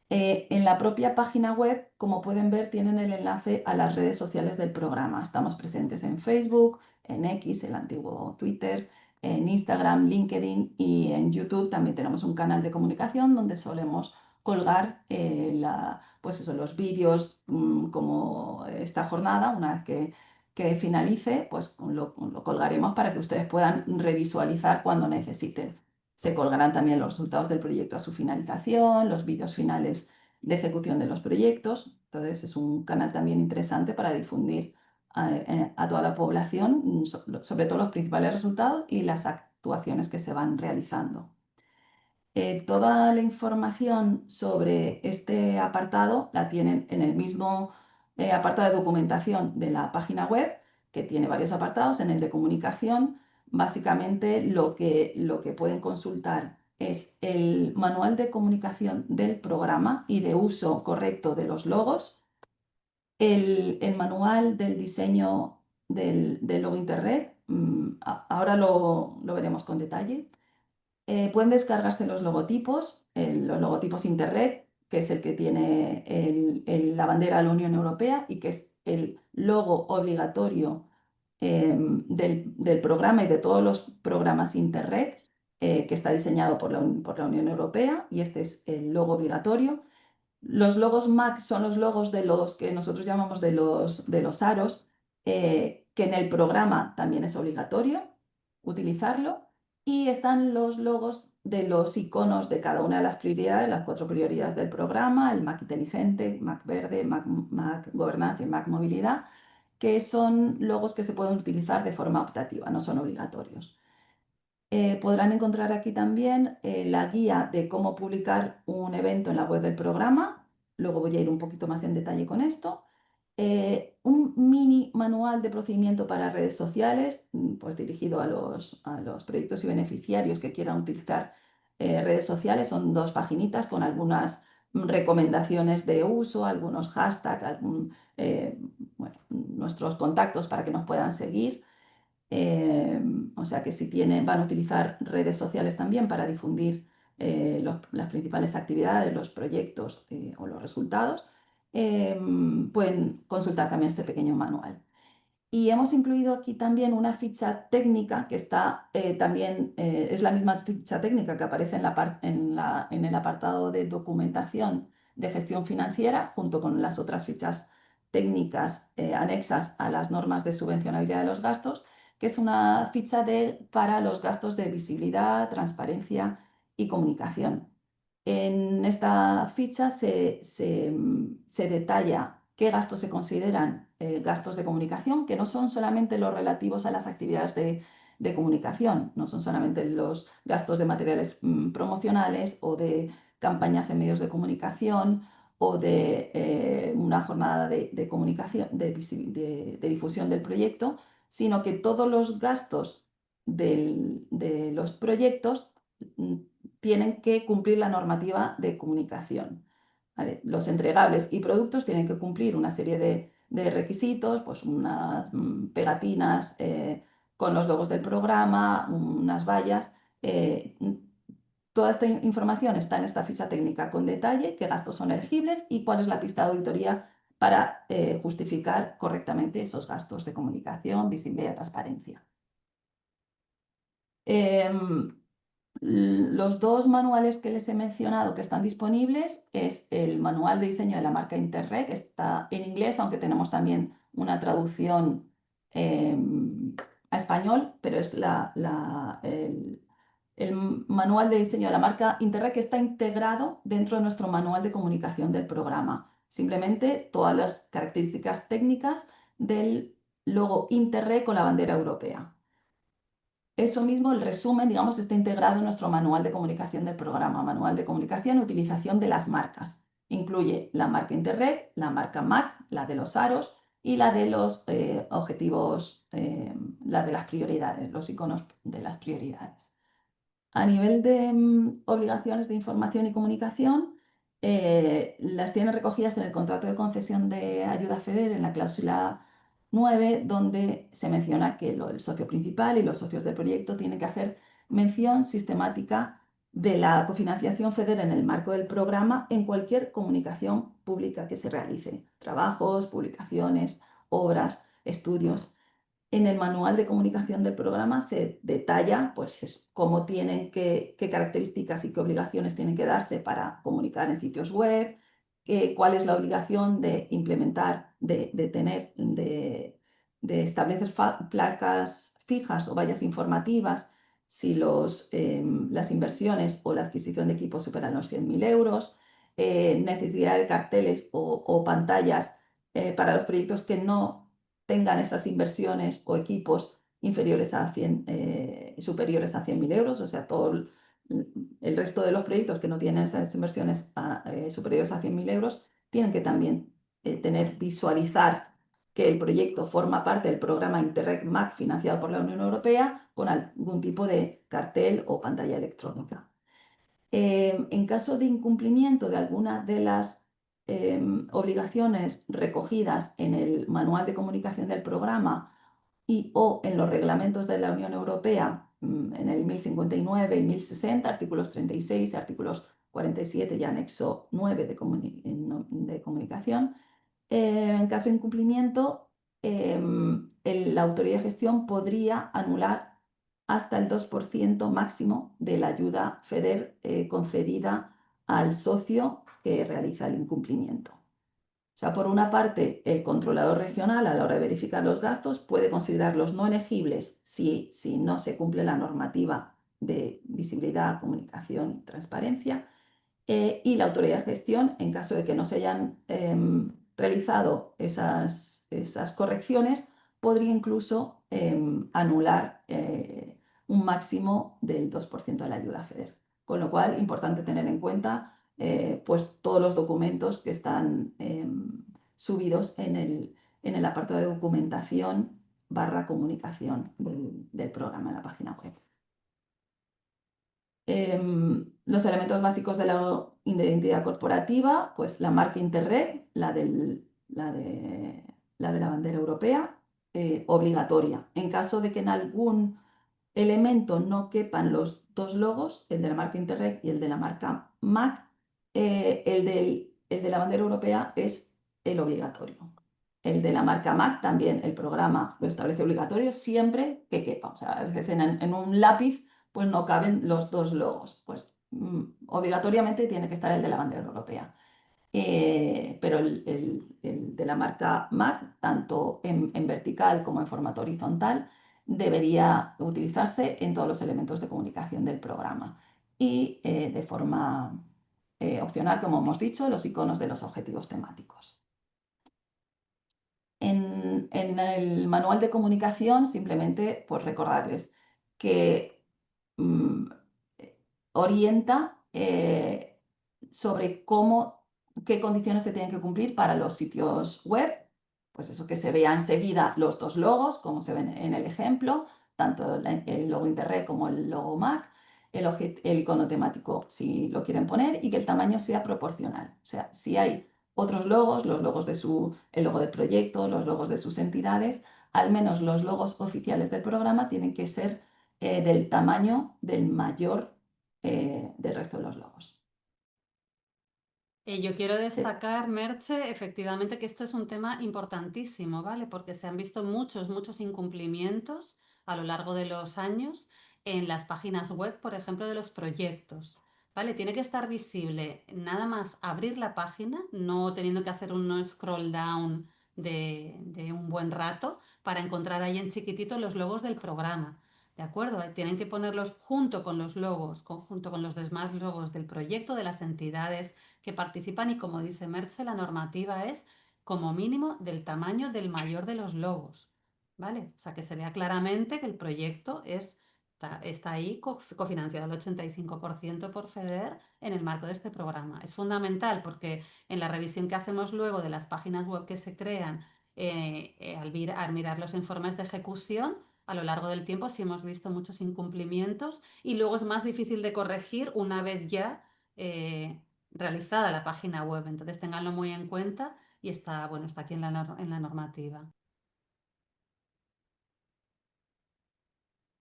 En la propia página web, como pueden ver, tienen el enlace a las redes sociales del programa. Estamos presentes en Facebook, en X, el antiguo Twitter, en Instagram, LinkedIn y en YouTube también tenemos un canal de comunicación donde solemos colgar pues los vídeos como esta jornada. Una vez que finalice, pues lo colgaremos para que ustedes puedan revisualizar cuando necesiten. Se colgarán también los resultados del proyecto a su finalización, los vídeos finales de ejecución de los proyectos. Entonces es un canal también interesante para difundir a toda la población, sobre todo los principales resultados y las actuaciones que se van realizando. Toda la información sobre este apartado la tienen en el mismo apartado de documentación de la página web, que tiene varios apartados. En el de comunicación, básicamente lo que pueden consultar es el manual de comunicación del programa y de uso correcto de los logos, el manual del diseño del logo Interreg, ahora lo veremos con detalle. Pueden descargarse los logotipos Interreg, que es el que tiene la bandera de la Unión Europea y que es el logo obligatorio del programa y de todos los programas Interreg, que está diseñado por la Unión Europea, y este es el logo obligatorio. Los logos MAC son los logos de los que nosotros llamamos de los aros, que en el programa también es obligatorio utilizarlo. Y están los logos de los iconos de cada una de las prioridades, las 4 prioridades del programa, el MAC inteligente, MAC verde, MAC gobernanza y MAC movilidad, que son logos que se pueden utilizar de forma optativa, no son obligatorios. Podrán encontrar aquí también la guía de cómo publicar un evento en la web del programa. Luego voy a ir un poquito más en detalle con esto. Un mini manual de procedimiento para redes sociales, pues dirigido a los proyectos y beneficiarios que quieran utilizar redes sociales. Son 2 paginitas con algunas recomendaciones de uso, algunos hashtags, nuestros contactos para que nos puedan seguir. O sea que si van a utilizar redes sociales también para difundir las principales actividades, los proyectos o los resultados, pueden consultar también este pequeño manual. Y hemos incluido aquí también una ficha técnica que está también, es la misma ficha técnica que aparece en el apartado de documentación de gestión financiera, junto con las otras fichas técnicas anexas a las normas de subvencionabilidad de los gastos, que es una ficha para los gastos de visibilidad, transparencia y comunicación. En esta ficha se detalla qué gastos se consideran gastos de comunicación, que no son solamente los relativos a las actividades de comunicación, no son solamente los gastos de materiales promocionales o de campañas en medios de comunicación o de una jornada de comunicación, de difusión del proyecto, sino que todos los gastos de los proyectos tienen que cumplir la normativa de comunicación. ¿Vale? Los entregables y productos tienen que cumplir una serie de requisitos, pues unas pegatinas con los logos del programa, unas vallas. Toda esta información está en esta ficha técnica con detalle, qué gastos son elegibles y cuál es la pista de auditoría para justificar correctamente esos gastos de comunicación, visibilidad y transparencia. Los dos manuales que les he mencionado que están disponibles es el manual de diseño de la marca Interreg, está en inglés, aunque tenemos también una traducción a español, pero es el manual de diseño de la marca Interreg que está integrado dentro de nuestro manual de comunicación del programa. Simplemente todas las características técnicas del logo Interreg con la bandera europea. Eso mismo, el resumen, digamos, está integrado en nuestro manual de comunicación del programa, manual de comunicación y utilización de las marcas. Incluye la marca Interreg, la marca MAC, la de los aros y la de los objetivos, la de las prioridades, los iconos de las prioridades. A nivel de obligaciones de información y comunicación, las tienen recogidas en el contrato de concesión de ayuda FEDER en la cláusula 9, donde se menciona que el socio principal y los socios del proyecto tienen que hacer mención sistemática de la cofinanciación FEDER en el marco del programa en cualquier comunicación pública que se realice, trabajos, publicaciones, obras, estudios. En el manual de comunicación del programa se detalla pues, cómo tienen qué características y qué obligaciones tienen que darse para comunicar en sitios web, cuál es la obligación de implementar, de establecer placas fijas o vallas informativas si las inversiones o la adquisición de equipos superan los 100.000 euros, necesidad de carteles o pantallas para los proyectos que no tengan esas inversiones o equipos inferiores a superiores a 100.000 euros, o sea, todo el resto de los proyectos que no tienen esas inversiones superiores a 100.000 euros, tienen que también visualizar que el proyecto forma parte del programa Interreg MAC financiado por la Unión Europea con algún tipo de cartel o pantalla electrónica. En caso de incumplimiento de alguna de las obligaciones recogidas en el manual de comunicación del programa o en los reglamentos de la Unión Europea, en el 1059 y 1060, artículos 36 y artículos 47 y anexo 9 de comunicación, en caso de incumplimiento, la autoridad de gestión podría anular hasta el 2% máximo de la ayuda FEDER concedida al socio que realiza el incumplimiento. O sea, por una parte, el controlador regional a la hora de verificar los gastos puede considerarlos no elegibles si no se cumple la normativa de visibilidad, comunicación y transparencia. Y la autoridad de gestión, en caso de que no se hayan realizado esas correcciones, podría incluso anular un máximo del 2% de la ayuda FEDER. Con lo cual, importante tener en cuenta pues todos los documentos que están subidos en el apartado de documentación / comunicación del programa en la página web. Los elementos básicos de la identidad corporativa, pues la marca Interreg, la de la bandera europea, obligatoria. En caso de que en algún elemento no quepan los dos logos, el de la marca Interreg y el de la marca MAC, el de la bandera europea es el obligatorio. El de la marca MAC también, el programa lo establece obligatorio siempre que quepa. O sea, a veces en un lápiz pues no caben los dos logos. Pues obligatoriamente tiene que estar el de la bandera europea. Pero el de la marca MAC, tanto en vertical como en formato horizontal, debería utilizarse en todos los elementos de comunicación del programa. Y de forma opcional, como hemos dicho, los iconos de los objetivos temáticos. En el manual de comunicación, simplemente pues, recordarles que orienta sobre qué condiciones se tienen que cumplir para los sitios web. Pues eso, que se vea enseguida los dos logos, como se ven en el ejemplo, tanto el logo Interreg como el logo MAC, el icono temático si lo quieren poner, y que el tamaño sea proporcional. O sea, si hay otros logos, los logos el logo del proyecto, los logos de sus entidades, al menos los logos oficiales del programa tienen que ser del tamaño del mayor del resto de los logos. Yo quiero destacar, Merche, efectivamente que esto es un tema importantísimo, ¿vale? Porque se han visto muchos incumplimientos a lo largo de los años en las páginas web, por ejemplo, de los proyectos, ¿vale? Tiene que estar visible nada más abrir la página, no teniendo que hacer un scroll down de un buen rato para encontrar ahí en chiquitito los logos del programa. ¿De acuerdo? Tienen que ponerlos junto con los logos, junto con los demás logos del proyecto, de las entidades que participan, y como dice Merche, la normativa es como mínimo del tamaño del mayor de los logos, ¿vale? O sea, que se vea claramente que el proyecto está ahí cofinanciado al 85% por FEDER en el marco de este programa. Es fundamental porque en la revisión que hacemos luego de las páginas web que se crean, al mirar los informes de ejecución, a lo largo del tiempo sí hemos visto muchos incumplimientos, y luego es más difícil de corregir una vez ya realizada la página web. Entonces ténganlo muy en cuenta, y está aquí en la normativa.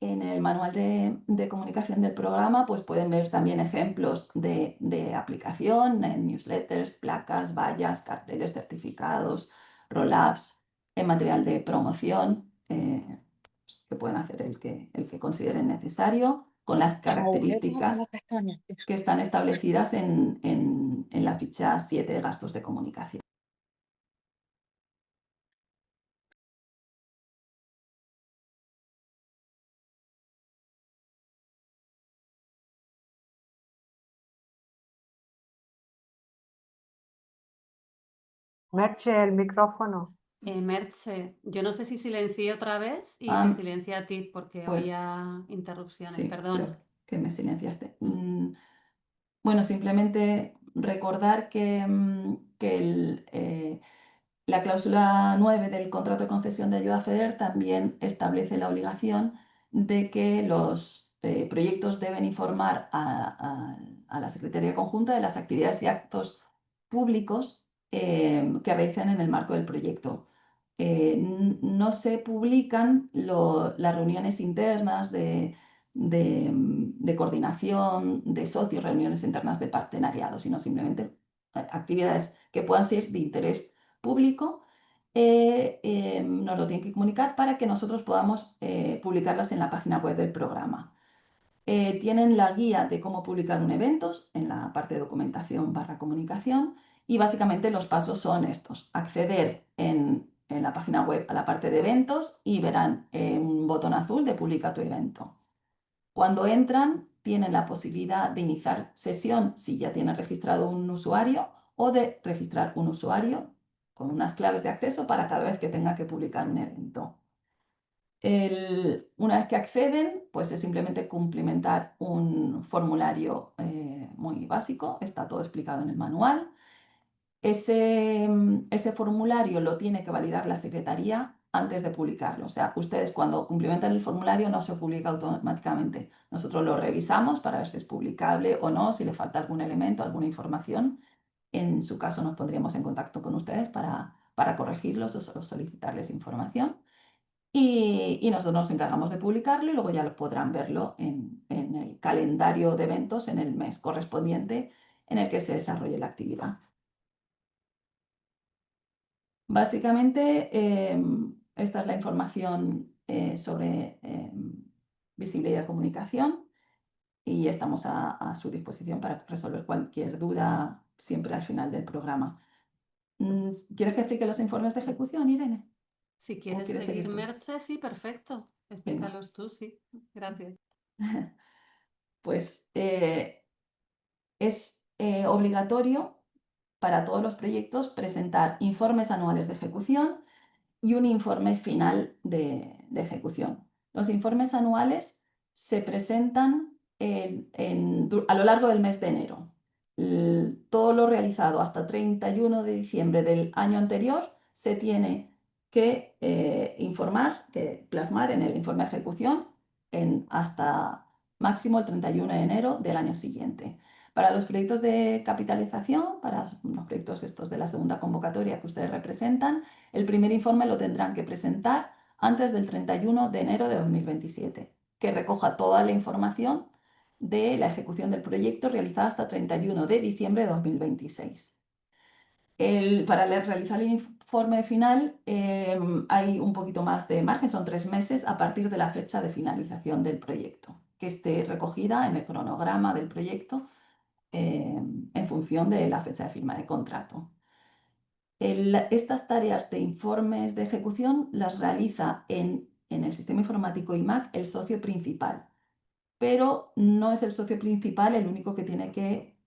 En el manual de comunicación del programa pues pueden ver también ejemplos de aplicación en newsletters, placas, vallas, carteles, certificados, roll-ups, en material de promoción, que pueden hacer el que consideren necesario, con las características que están establecidas en la ficha 7 de gastos de comunicación. Merche, el micrófono. Merche, yo no sé si silencié otra vez y te silencié a ti porque pues, oía interrupciones, sí, perdona. creo que me silenciaste. Bueno, simplemente recordar que la cláusula 9 del contrato de concesión de ayuda FEDER también establece la obligación de que los proyectos deben informar a la Secretaría Conjunta de las actividades y actos públicos que realicen en el marco del proyecto. No se publican las reuniones internas de coordinación, de socios, reuniones internas de partenariado, sino simplemente actividades que puedan ser de interés público, nos lo tienen que comunicar para que nosotros podamos publicarlas en la página web del programa. Tienen la guía de cómo publicar un evento en la parte de documentación / comunicación, y básicamente los pasos son estos: acceder en la página web a la parte de eventos y verán un botón azul de publica tu evento. Cuando entran, tienen la posibilidad de iniciar sesión si ya tienen registrado un usuario, o de registrar un usuario con unas claves de acceso para cada vez que tenga que publicar un evento. Una vez que acceden, pues es simplemente cumplimentar un formulario muy básico, está todo explicado en el manual. Ese formulario lo tiene que validar la Secretaría antes de publicarlo. O sea, ustedes cuando cumplimentan el formulario no se publica automáticamente. Nosotros lo revisamos para ver si es publicable o no, si le falta algún elemento, alguna información. En su caso nos pondríamos en contacto con ustedes para corregirlos o solicitarles información. Y nosotros nos encargamos de publicarlo, y luego ya podrán verlo en el calendario de eventos en el mes correspondiente en el que se desarrolle la actividad. Básicamente, esta es la información sobre visibilidad de comunicación, y estamos a su disposición para resolver cualquier duda siempre al final del programa. ¿Quieres que explique los informes de ejecución, Irene? Si quieres quieres seguir, seguir tú? Merche, sí, perfecto. Explícalos tú, sí. Gracias. Pues es obligatorio para todos los proyectos presentar informes anuales de ejecución y un informe final de ejecución. Los informes anuales se presentan a lo largo del mes de enero. Todo lo realizado hasta 31 de diciembre del año anterior se tiene que informar, que plasmar en el informe de ejecución hasta máximo el 31 de enero del año siguiente. Para los proyectos de capitalización, para los proyectos estos de la segunda convocatoria que ustedes representan, el primer informe lo tendrán que presentar antes del 31 de enero de 2027, que recoja toda la información de la ejecución del proyecto realizada hasta 31 de diciembre de 2026. Para realizar el informe final hay un poquito más de margen, son 3 meses a partir de la fecha de finalización del proyecto, que esté recogida en el cronograma del proyecto en función de la fecha de firma de contrato. Estas tareas de informes de ejecución las realiza en el sistema informático IMAC el socio principal, pero no es el socio principal el único que tiene que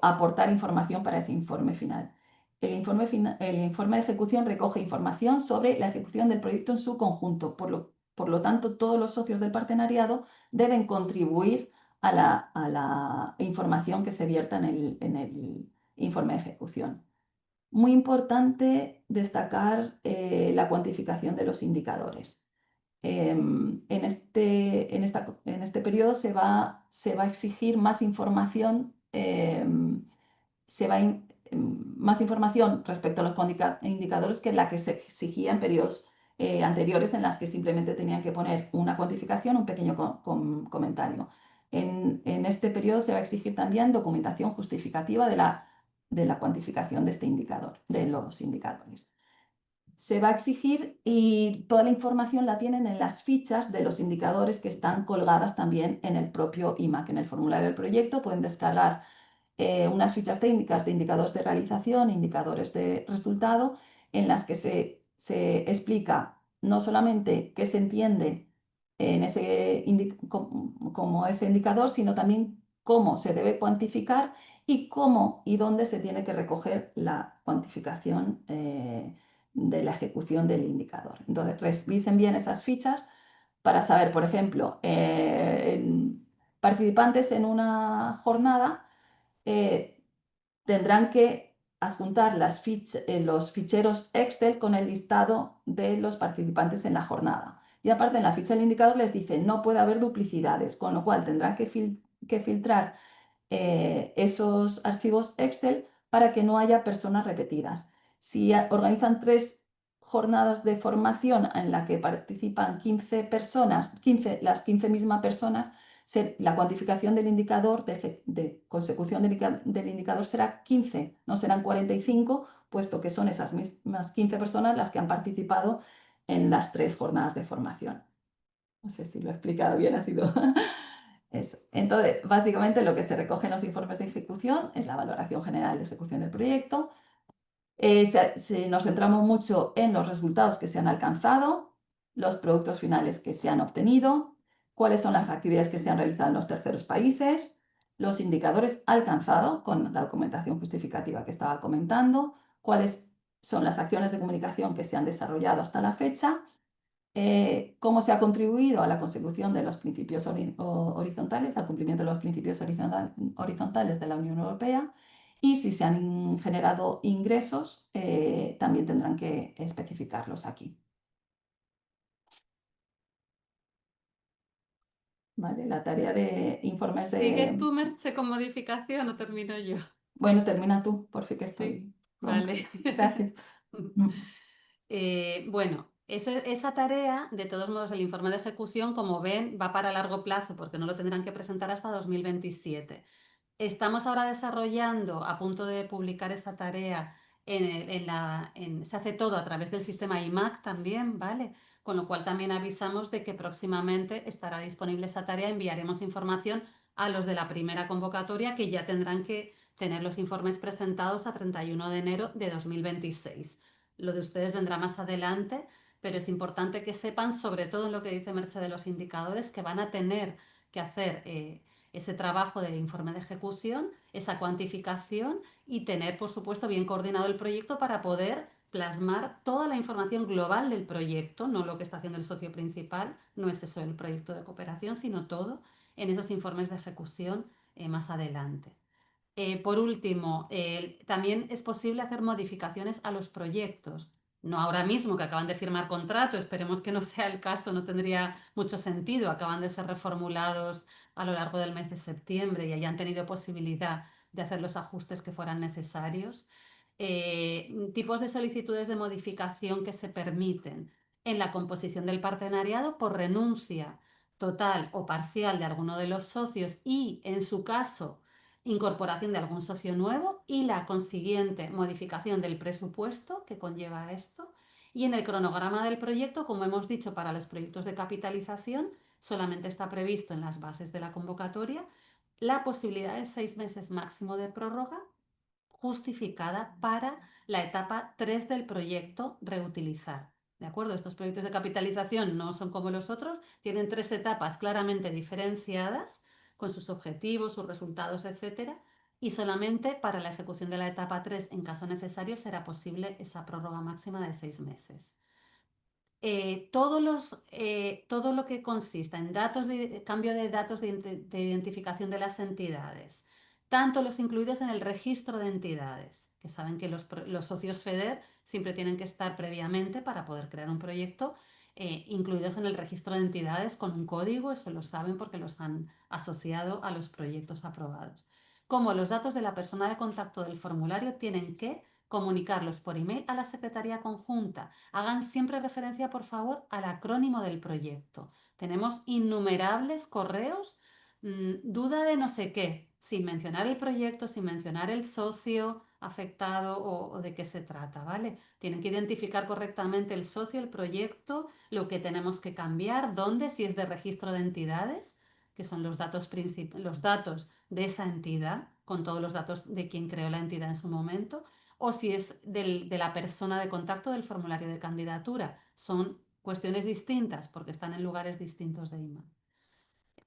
aportar información para ese informe final. El informe de ejecución recoge información sobre la ejecución del proyecto en su conjunto. Por lo tanto, todos los socios del partenariado deben contribuir a la información que se vierta en el informe de ejecución. Muy importante destacar la cuantificación de los indicadores. En este periodo se va a exigir más información, más información respecto a los indicadores que la que se exigía en periodos anteriores, en las que simplemente tenían que poner una cuantificación, un pequeño comentario. En este periodo se va a exigir también documentación justificativa de la cuantificación de los indicadores. Se va a exigir, y toda la información la tienen en las fichas de los indicadores que están colgadas también en el propio IMAC. En el formulario del proyecto pueden descargar unas fichas técnicas de indicadores de realización, indicadores de resultado, en las que se explica no solamente qué se entiende como ese indicador, sino también cómo se debe cuantificar y cómo y dónde se tiene que recoger la cuantificación de la ejecución del indicador. Entonces, revisen bien esas fichas para saber, por ejemplo, participantes en una jornada tendrán que adjuntar los ficheros Excel con el listado de los participantes en la jornada. Y aparte, en la ficha del indicador les dice no puede haber duplicidades, con lo cual tendrán que filtrar esos archivos Excel para que no haya personas repetidas. Si organizan 3 jornadas de formación en la que participan 15 personas, las 15 mismas personas, la cuantificación del indicador de consecución del indicador será 15, no serán 45, puesto que son esas mismas 15 personas las que han participado en las 3 jornadas de formación. No sé si lo he explicado bien, ha sido eso. Entonces, básicamente lo que se recoge en los informes de ejecución es la valoración general de ejecución del proyecto. Nos centramos mucho en los resultados que se han alcanzado, los productos finales que se han obtenido, cuáles son las actividades que se han realizado en los terceros países, los indicadores alcanzados con la documentación justificativa que estaba comentando, cuáles son las acciones de comunicación que se han desarrollado hasta la fecha, cómo se ha contribuido a la consecución de los principios horizontales, al cumplimiento de los principios horizontales de la Unión Europea, y si se han generado ingresos, también tendrán que especificarlos aquí. Vale, la tarea de informes de... ¿Sigues tú, Merche, con modificación o termino yo? Bueno, termina tú, por fin que estoy. Sí, vale. Gracias. Bueno, esa tarea, de todos modos, el informe de ejecución, como ven, va para largo plazo porque no lo tendrán que presentar hasta 2027. Estamos ahora desarrollando, a punto de publicar esa tarea, se hace todo a través del sistema IMAC también, ¿vale? Con lo cual también avisamos de que próximamente estará disponible esa tarea, enviaremos información a los de la primera convocatoria que ya tendrán que tener los informes presentados a 31 de enero de 2026. Lo de ustedes vendrá más adelante, pero es importante que sepan, sobre todo en lo que dice Merche de los indicadores, que van a tener que hacer ese trabajo de informe de ejecución, esa cuantificación y tener, por supuesto, bien coordinado el proyecto para poder plasmar toda la información global del proyecto, no lo que está haciendo el socio principal, no es eso el proyecto de cooperación, sino todo en esos informes de ejecución más adelante. Por último, también es posible hacer modificaciones a los proyectos. No ahora mismo que acaban de firmar contrato, esperemos que no sea el caso, no tendría mucho sentido. Acaban de ser reformulados a lo largo del mes de septiembre y hayan tenido posibilidad de hacer los ajustes que fueran necesarios. Tipos de solicitudes de modificación que se permiten en la composición del partenariado por renuncia total o parcial de alguno de los socios y, en su caso, incorporación de algún socio nuevo y la consiguiente modificación del presupuesto que conlleva esto. Y en el cronograma del proyecto, como hemos dicho, para los proyectos de capitalización, solamente está previsto en las bases de la convocatoria la posibilidad de 6 meses máximo de prórroga justificada para la etapa 3 del proyecto reutilizar. ¿De acuerdo? Estos proyectos de capitalización no son como los otros, tienen 3 etapas claramente diferenciadas con sus objetivos, sus resultados, etcétera, y solamente para la ejecución de la etapa 3, en caso necesario, será posible esa prórroga máxima de 6 meses. Todo lo que consista en cambio de datos de identificación de las entidades, tanto los incluidos en el registro de entidades, que saben que los socios FEDER siempre tienen que estar previamente para poder crear un proyecto, incluidos en el registro de entidades con un código, eso lo saben porque los han asociado a los proyectos aprobados. Como los datos de la persona de contacto del formulario tienen que comunicarlos por email a la Secretaría Conjunta. Hagan siempre referencia, por favor, al acrónimo del proyecto. Tenemos innumerables correos, duda de no sé qué, sin mencionar el proyecto, sin mencionar el socio afectado o de qué se trata, ¿vale? Tienen que identificar correctamente el socio, el proyecto, lo que tenemos que cambiar, dónde, si es de registro de entidades, que son los datos de esa entidad, con todos los datos de quien creó la entidad en su momento, o si es de la persona de contacto del formulario de candidatura. Son cuestiones distintas porque están en lugares distintos de IMA.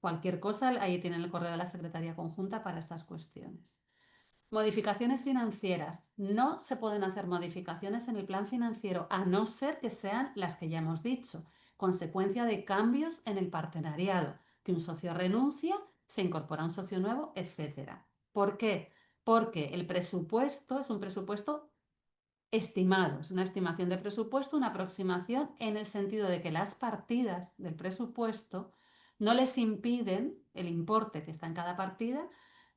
Cualquier cosa, ahí tienen el correo de la Secretaría Conjunta para estas cuestiones. Modificaciones financieras. No se pueden hacer modificaciones en el plan financiero a no ser que sean las que ya hemos dicho, consecuencia de cambios en el partenariado, que un socio renuncia, se incorpora un socio nuevo, etc. ¿Por qué? Porque el presupuesto es un presupuesto estimado, es una estimación de presupuesto, una aproximación en el sentido de que las partidas del presupuesto no les impiden el importe que está en cada partida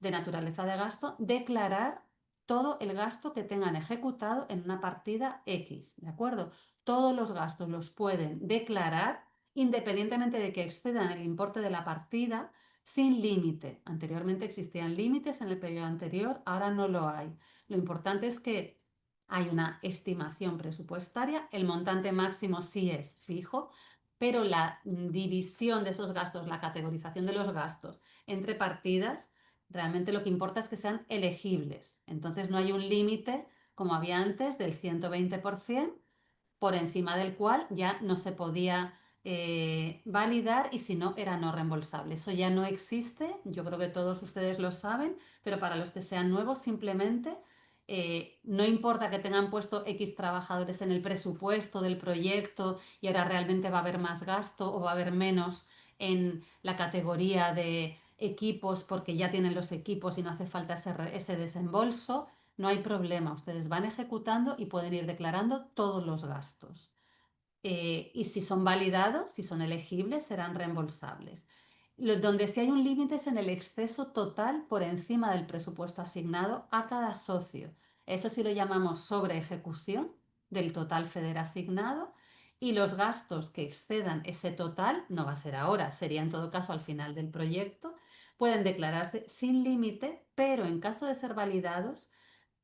de naturaleza de gasto, declarar todo el gasto que tengan ejecutado en una partida X, ¿de acuerdo? Todos los gastos los pueden declarar independientemente de que excedan el importe de la partida sin límite. Anteriormente existían límites en el periodo anterior, ahora no lo hay. Lo importante es que hay una estimación presupuestaria, el montante máximo sí es fijo, pero la división de esos gastos, la categorización de los gastos entre partidas, realmente lo que importa es que sean elegibles. Entonces no hay un límite, como había antes, del 120%, por encima del cual ya no se podía validar y si no era no reembolsable. Eso ya no existe, yo creo que todos ustedes lo saben, pero para los que sean nuevos simplemente no importa que tengan puesto X trabajadores en el presupuesto del proyecto y ahora realmente va a haber más gasto o va a haber menos en la categoría de equipos porque ya tienen los equipos y no hace falta ese desembolso, no hay problema. Ustedes van ejecutando y pueden ir declarando todos los gastos. Y si son validados, si son elegibles, serán reembolsables. Donde sí hay un límite es en el exceso total por encima del presupuesto asignado a cada socio. Eso sí lo llamamos sobre ejecución del total FEDER asignado y los gastos que excedan ese total, no va a ser ahora, sería en todo caso al final del proyecto, pueden declararse sin límite, pero en caso de ser validados,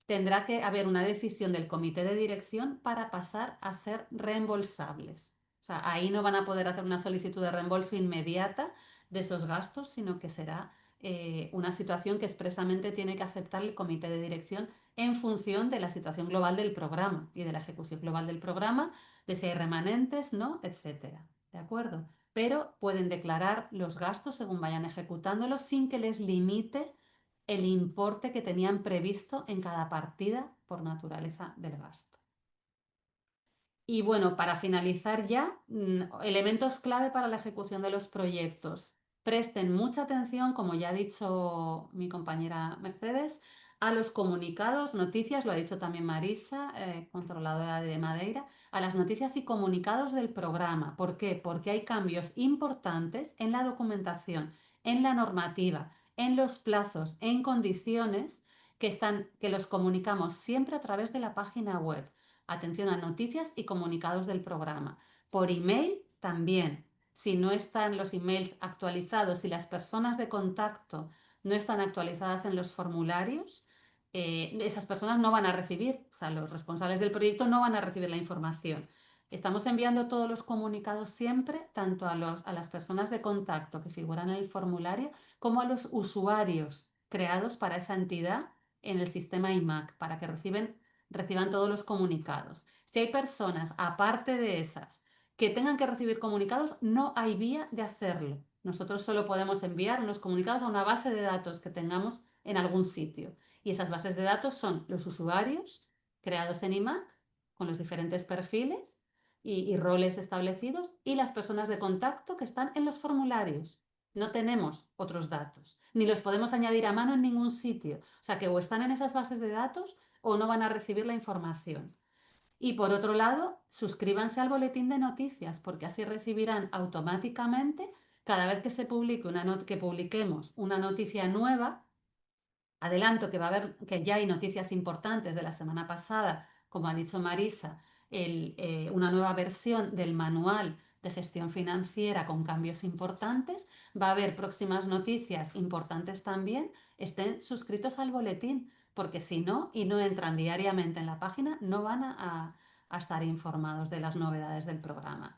tendrá que haber una decisión del comité de dirección para pasar a ser reembolsables. O sea, ahí no van a poder hacer una solicitud de reembolso inmediata de esos gastos, sino que será una situación que expresamente tiene que aceptar el comité de dirección en función de la situación global del programa y de la ejecución global del programa, de si hay remanentes, ¿no?, etcétera. ¿De acuerdo? Pero pueden declarar los gastos según vayan ejecutándolos sin que les limite el importe que tenían previsto en cada partida por naturaleza del gasto. Y bueno, para finalizar ya, elementos clave para la ejecución de los proyectos. Presten mucha atención, como ya ha dicho mi compañera Mercedes, a los comunicados, noticias, lo ha dicho también Marisa, controladora de Madeira, a las noticias y comunicados del programa. ¿Por qué? Porque hay cambios importantes en la documentación, en la normativa, en los plazos, en condiciones que los comunicamos siempre a través de la página web. Atención a noticias y comunicados del programa. Por email también. Si no están los emails actualizados, si las personas de contacto no están actualizadas en los formularios, esas personas no van a recibir, o sea, los responsables del proyecto no van a recibir la información. Estamos enviando todos los comunicados siempre, tanto a las personas de contacto que figuran en el formulario, como a los usuarios creados para esa entidad en el sistema IMAC, para que reciban todos los comunicados. Si hay personas, aparte de esas, que tengan que recibir comunicados, no hay vía de hacerlo. Nosotros solo podemos enviar unos comunicados a una base de datos que tengamos en algún sitio. Y esas bases de datos son los usuarios creados en IMAC, con los diferentes perfiles y roles establecidos, y las personas de contacto que están en los formularios. No tenemos otros datos, ni los podemos añadir a mano en ningún sitio. O sea que o están en esas bases de datos o no van a recibir la información. Y por otro lado, suscríbanse al boletín de noticias, porque así recibirán automáticamente cada vez que se publique que publiquemos una noticia nueva. Adelanto que va a haber, que ya hay noticias importantes de la semana pasada, como ha dicho Marisa, una nueva versión del manual de gestión financiera con cambios importantes. Va a haber próximas noticias importantes también. Estén suscritos al boletín, porque si no, y no entran diariamente en la página, no van a estar informados de las novedades del programa.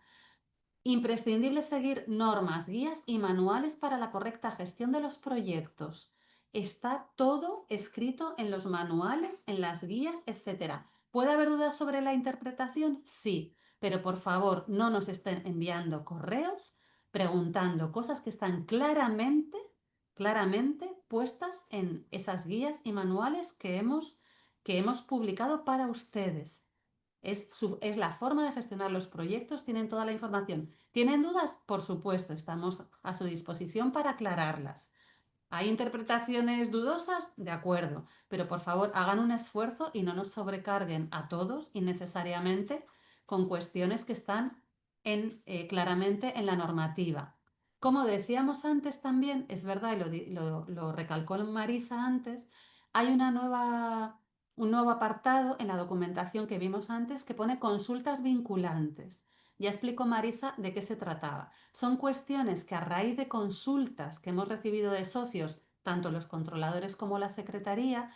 Imprescindible seguir normas, guías y manuales para la correcta gestión de los proyectos. Está todo escrito en los manuales, en las guías, etc. ¿Puede haber dudas sobre la interpretación? Sí, pero por favor no nos estén enviando correos preguntando cosas que están claramente puestas en esas guías y manuales que hemos publicado para ustedes. Es la forma de gestionar los proyectos, tienen toda la información. ¿Tienen dudas? Por supuesto, estamos a su disposición para aclararlas. ¿Hay interpretaciones dudosas? De acuerdo, pero por favor hagan un esfuerzo y no nos sobrecarguen a todos innecesariamente con cuestiones que están claramente en la normativa. Como decíamos antes también, es verdad, y lo recalcó Marisa antes, hay un nuevo apartado en la documentación que vimos antes que pone consultas vinculantes. Ya explicó Marisa de qué se trataba. Son cuestiones que a raíz de consultas que hemos recibido de socios, tanto los controladores como la Secretaría,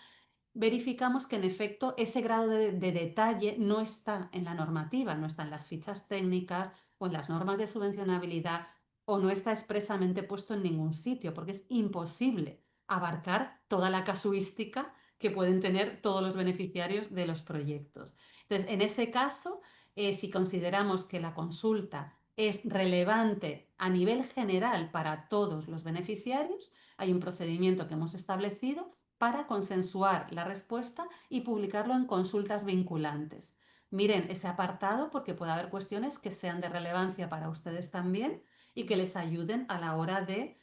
verificamos que en efecto ese grado de detalle no está en la normativa, no está en las fichas técnicas o en las normas de subvencionabilidad o no está expresamente puesto en ningún sitio, porque es imposible abarcar toda la casuística que pueden tener todos los beneficiarios de los proyectos. Entonces, en ese caso, si consideramos que la consulta es relevante a nivel general para todos los beneficiarios, hay un procedimiento que hemos establecido para consensuar la respuesta y publicarlo en consultas vinculantes. Miren ese apartado porque puede haber cuestiones que sean de relevancia para ustedes también y que les ayuden a la hora de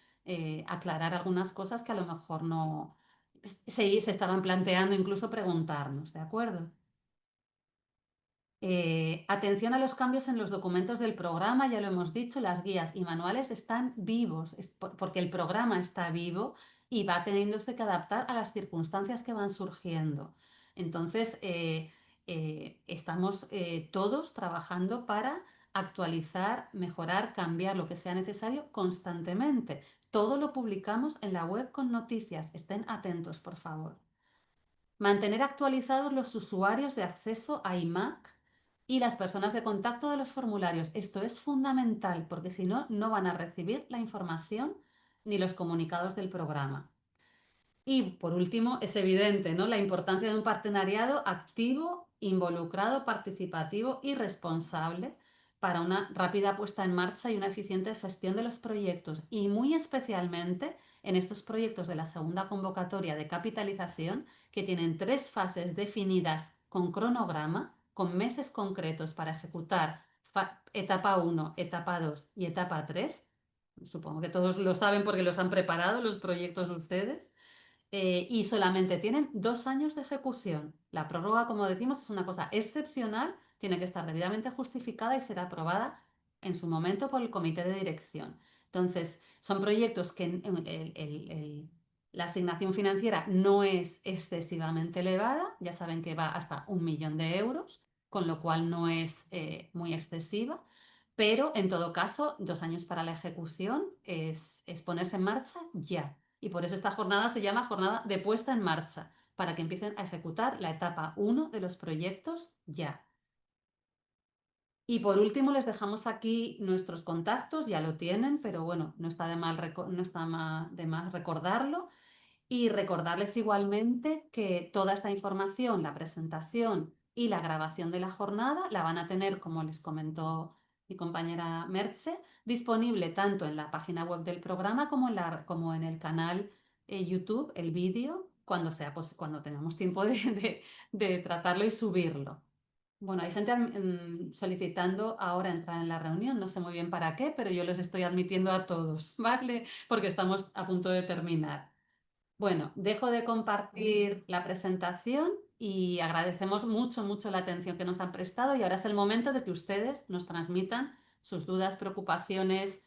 aclarar algunas cosas que a lo mejor no se estaban planteando, incluso preguntarnos, ¿de acuerdo? Atención a los cambios en los documentos del programa, ya lo hemos dicho, las guías y manuales están vivos, porque el programa está vivo y va teniéndose que adaptar a las circunstancias que van surgiendo. Entonces, estamos todos trabajando para actualizar, mejorar, cambiar lo que sea necesario constantemente. Todo lo publicamos en la web con noticias. Estén atentos, por favor. Mantener actualizados los usuarios de acceso a IMAC y las personas de contacto de los formularios. Esto es fundamental porque si no, no van a recibir la información ni los comunicados del programa. Y por último, es evidente, ¿no?, la importancia de un partenariado activo, involucrado, participativo y responsable para una rápida puesta en marcha y una eficiente gestión de los proyectos, y muy especialmente en estos proyectos de la segunda convocatoria de capitalización, que tienen 3 fases definidas con cronograma, con meses concretos para ejecutar etapa 1, etapa 2 y etapa 3. Supongo que todos lo saben porque los han preparado los proyectos ustedes. Y solamente tienen 2 años de ejecución. La prórroga, como decimos, es una cosa excepcional, tiene que estar debidamente justificada y será aprobada en su momento por el comité de dirección. Entonces, son proyectos que la asignación financiera no es excesivamente elevada, ya saben que va hasta 1 millón de euros, con lo cual no es muy excesiva, pero en todo caso, 2 años para la ejecución es ponerse en marcha ya. Y por eso esta jornada se llama jornada de puesta en marcha, para que empiecen a ejecutar la etapa 1 de los proyectos ya. Y por último les dejamos aquí nuestros contactos, ya lo tienen, pero bueno, no está de más recordarlo. Y recordarles igualmente que toda esta información, la presentación y la grabación de la jornada, la van a tener, como les comentó mi compañera Merche, disponible tanto en la página web del programa como en el canal YouTube, el vídeo, cuando tengamos tiempo de tratarlo y subirlo. Bueno, hay gente solicitando ahora entrar en la reunión, no sé muy bien para qué, pero yo les estoy admitiendo a todos, ¿vale? Porque estamos a punto de terminar. Bueno, dejo de compartir la presentación y agradecemos mucho, mucho la atención que nos han prestado, y ahora es el momento de que ustedes nos transmitan sus dudas, preocupaciones,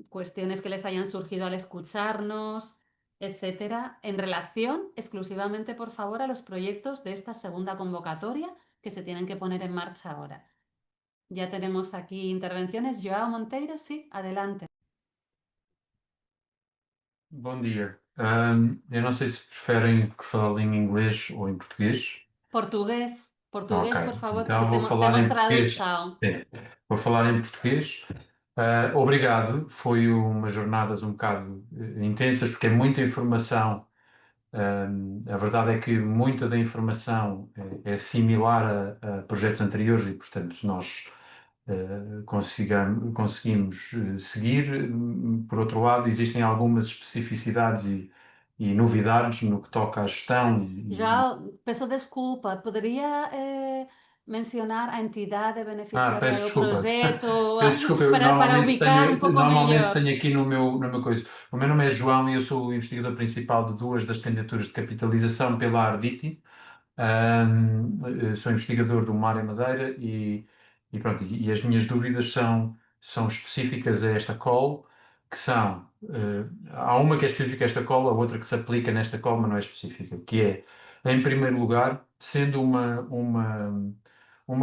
cuestiones que les hayan surgido al escucharnos, etcétera, en relación exclusivamente, por favor, a los proyectos de esta segunda convocatoria que se tienen que poner en marcha ahora. Ya tenemos aquí intervenciones. Joao Monteiro, sí, adelante. Bom dia. Eu não sei se preferem que fale em inglês ou em português. Português, português, Ok, por favor, então porque vou falar temos em português. tradução. Vou falar em português. Obrigado. Foi umas jornadas um bocado intensas, porque é muita informação. A verdade é que muita da informação é similar a projetos anteriores e, portanto, nós conseguimos seguir. Por outro lado, existem algumas especificidades e novidades no que toca à gestão. Joao, peço desculpa, poderia mencionar a entidade beneficiária Peço do desculpa. projeto Peço desculpa, eu para ubicar um pouco normalmente melhor? tenho aqui no meu coisa. O meu nome é João e eu sou o investigador principal de 2 das candidaturas de capitalização pela Arditi. Sou investigador do Mar e Madeira e pronto, e as minhas dúvidas são específicas a esta call, que são, há uma que é específica a esta call, a outra que se aplica nesta call, mas não é específica, que é, em primeiro lugar, sendo uma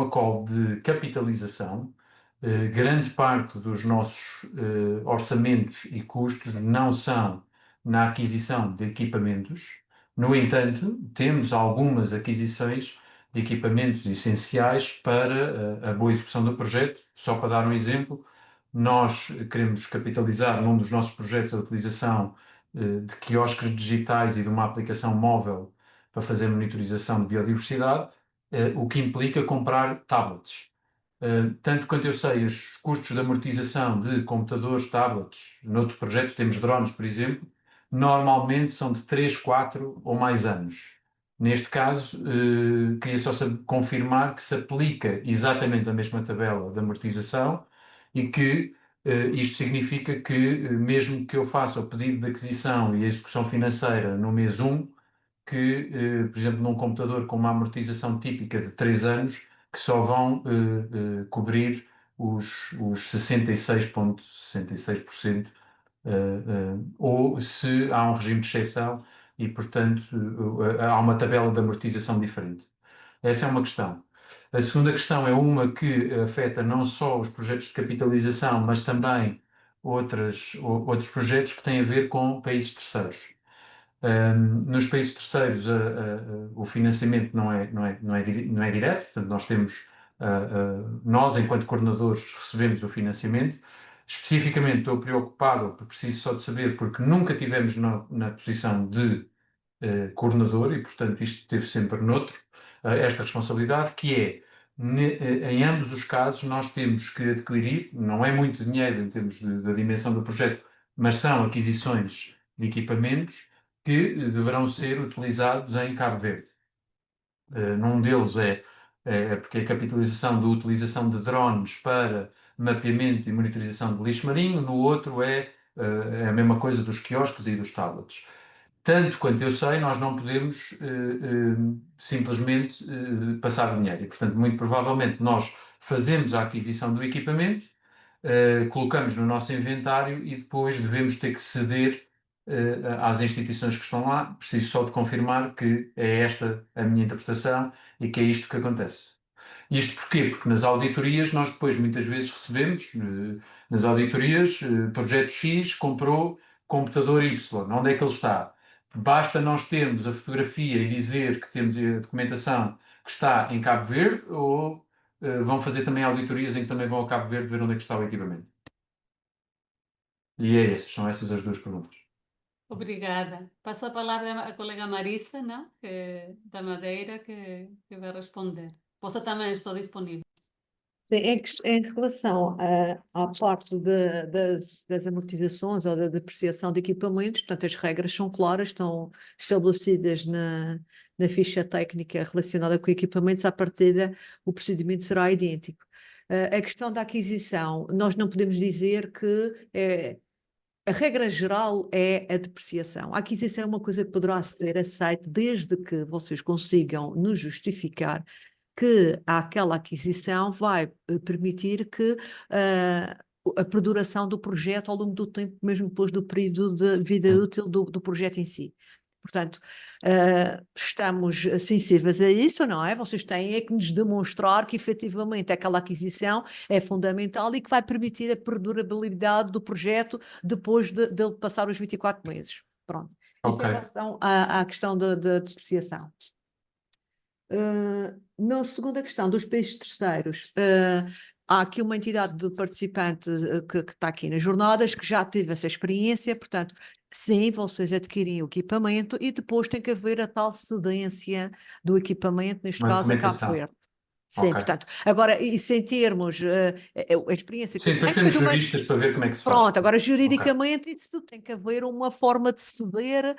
call de capitalização, grande parte dos nossos orçamentos e custos não são na aquisição de equipamentos. No entanto, temos algumas aquisições de equipamentos essenciais para a boa execução do projeto. Só para dar um exemplo, nós queremos capitalizar num dos nossos projetos a utilização de quiosques digitais e de uma aplicação móvel para fazer monitorização de biodiversidade, o que implica comprar tablets. Tanto quanto eu sei, os custos de amortização de computadores, tablets, noutro projeto temos drones, por exemplo, normalmente são de 3, 4 ou mais anos. Neste caso, queria só confirmar que se aplica exatamente a mesma tabela de amortização e que isto significa que, mesmo que eu faça o pedido de aquisição e a execução financeira no mês 1, que, por exemplo, num computador com uma amortização típica de 3 anos, que só vão cobrir os 66,66%, ou se há um regime de exceção e, portanto, há uma tabela de amortização diferente. Essa é uma questão. A segunda questão é uma que afeta não só os projetos de capitalização, mas também outros projetos que têm a ver com países terceiros. Nos países terceiros o financiamento não é direto, portanto nós enquanto coordenadores recebemos o financiamento, Especificamente estou preocupado, preciso só de saber, porque nunca tivemos na posição de coordenador e, portanto, isto esteve sempre noutro, esta responsabilidade, que é, em ambos os casos, nós temos que adquirir, não é muito dinheiro em termos da dimensão do projeto, mas são aquisições de equipamentos que deverão ser utilizados em Cabo Verde. Num deles porque é a capitalização da utilização de drones para mapeamento e monitorização de lixo marinho, no outro é a mesma coisa dos quiosques e dos tablets. Tanto quanto eu sei, nós não podemos simplesmente passar dinheiro. E, portanto, muito provavelmente nós fazemos a aquisição do equipamento, colocamos no nosso inventário e depois devemos ter que ceder às instituições que estão lá. Preciso só de confirmar que é esta a minha interpretação e que é isto que acontece. Isto porquê? Porque nas auditorias nós depois muitas vezes recebemos, nas auditorias, projeto X comprou computador Y. Onde é que ele está? Basta nós termos a fotografia e dizer que temos a documentação que está em Cabo Verde ou vão fazer também auditorias em que também vão a Cabo Verde ver onde é que está o equipamento? E são essas as duas perguntas. Obrigada. Passo a palavra à colega Marisa, não? Da Madeira, que vai responder. Posso também, estou disponível. Sim, em relação à parte das amortizações ou da depreciação de equipamentos, portanto, as regras são claras, estão estabelecidas na ficha técnica relacionada com equipamentos, à partida o procedimento será idêntico. A questão da aquisição, nós não podemos dizer que a regra geral é a depreciação. A aquisição é uma coisa que poderá ser aceita desde que vocês consigam nos justificar que aquela aquisição vai permitir que a perduração do projeto ao longo do tempo, mesmo depois do período de vida útil do projeto em si. Portanto, estamos sensíveis a isso, não é? Vocês têm que nos demonstrar que efetivamente aquela aquisição é fundamental e que vai permitir a perdurabilidade do projeto depois de passar os 24 meses. Pronto. Isso em relação à questão da depreciação. Na segunda questão dos países terceiros, há aqui uma entidade de participante que está aqui nas jornadas que já teve essa experiência, portanto, sim, vocês adquirem o equipamento e depois tem que haver a tal cedência do equipamento, neste caso em Cabo Verde. Sim, portanto, agora, isso em termos, a experiência que Sim, eu depois tenho temos juristas para ver como é que se faz. Pronto, agora juridicamente isso tem que haver uma forma de ceder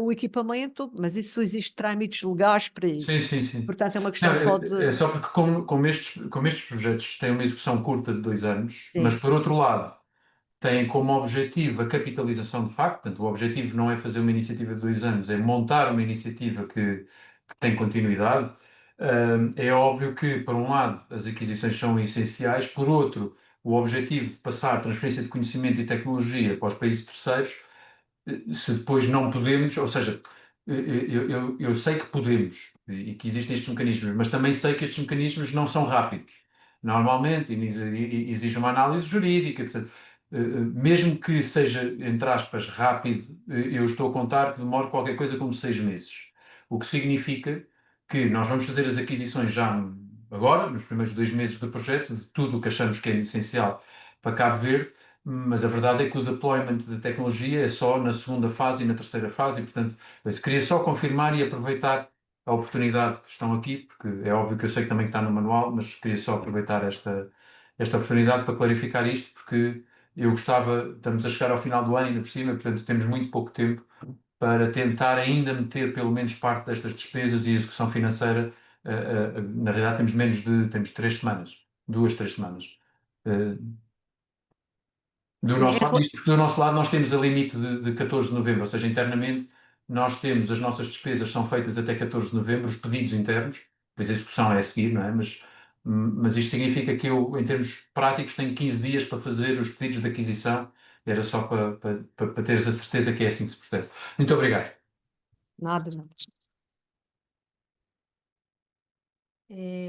o equipamento, mas isso existe trâmites legais para isso. Sim. Portanto, é uma questão Não, só de... É só porque como estes projetos têm uma execução curta de 2 anos, Sim. mas por outro lado têm como objetivo a capitalização de facto, portanto o objetivo não é fazer uma iniciativa de 2 anos, é montar uma iniciativa que tem continuidade. É óbvio que, por um lado, as aquisições são essenciais, por outro, o objetivo de passar a transferência de conhecimento e tecnologia para os países terceiros, se depois não podemos, ou seja, eu sei que podemos e que existem estes mecanismos, mas também sei que estes mecanismos não são rápidos. Normalmente exige uma análise jurídica, portanto, mesmo que seja, entre aspas, rápido, eu estou a contar que demora qualquer coisa como 6 meses. O que significa que nós vamos fazer as aquisições já agora, nos primeiros 2 meses do projeto, de tudo o que achamos que é essencial para Cabo Verde, mas a verdade é que o deployment da tecnologia é só na segunda fase e na terceira fase, e portanto, eu queria só confirmar e aproveitar a oportunidade que estão aqui, porque é óbvio que eu sei que também está no manual, mas queria só aproveitar esta oportunidade para clarificar isto, porque eu gostava, estamos a chegar ao final do ano ainda por cima, portanto temos muito pouco tempo para tentar ainda meter pelo menos parte destas despesas e a execução financeira. Na realidade temos 3 semanas, 2, 3 semanas. Do nosso lado nós temos a limite de 14 de novembro, ou seja, internamente nós temos, as nossas despesas são feitas até 14 de novembro, os pedidos internos, depois a execução é a seguir, não é? Mas isto significa que eu, em termos práticos, tenho 15 dias para fazer os pedidos de aquisição, era só para teres a certeza que é assim que se processa. Muito obrigado. Nada.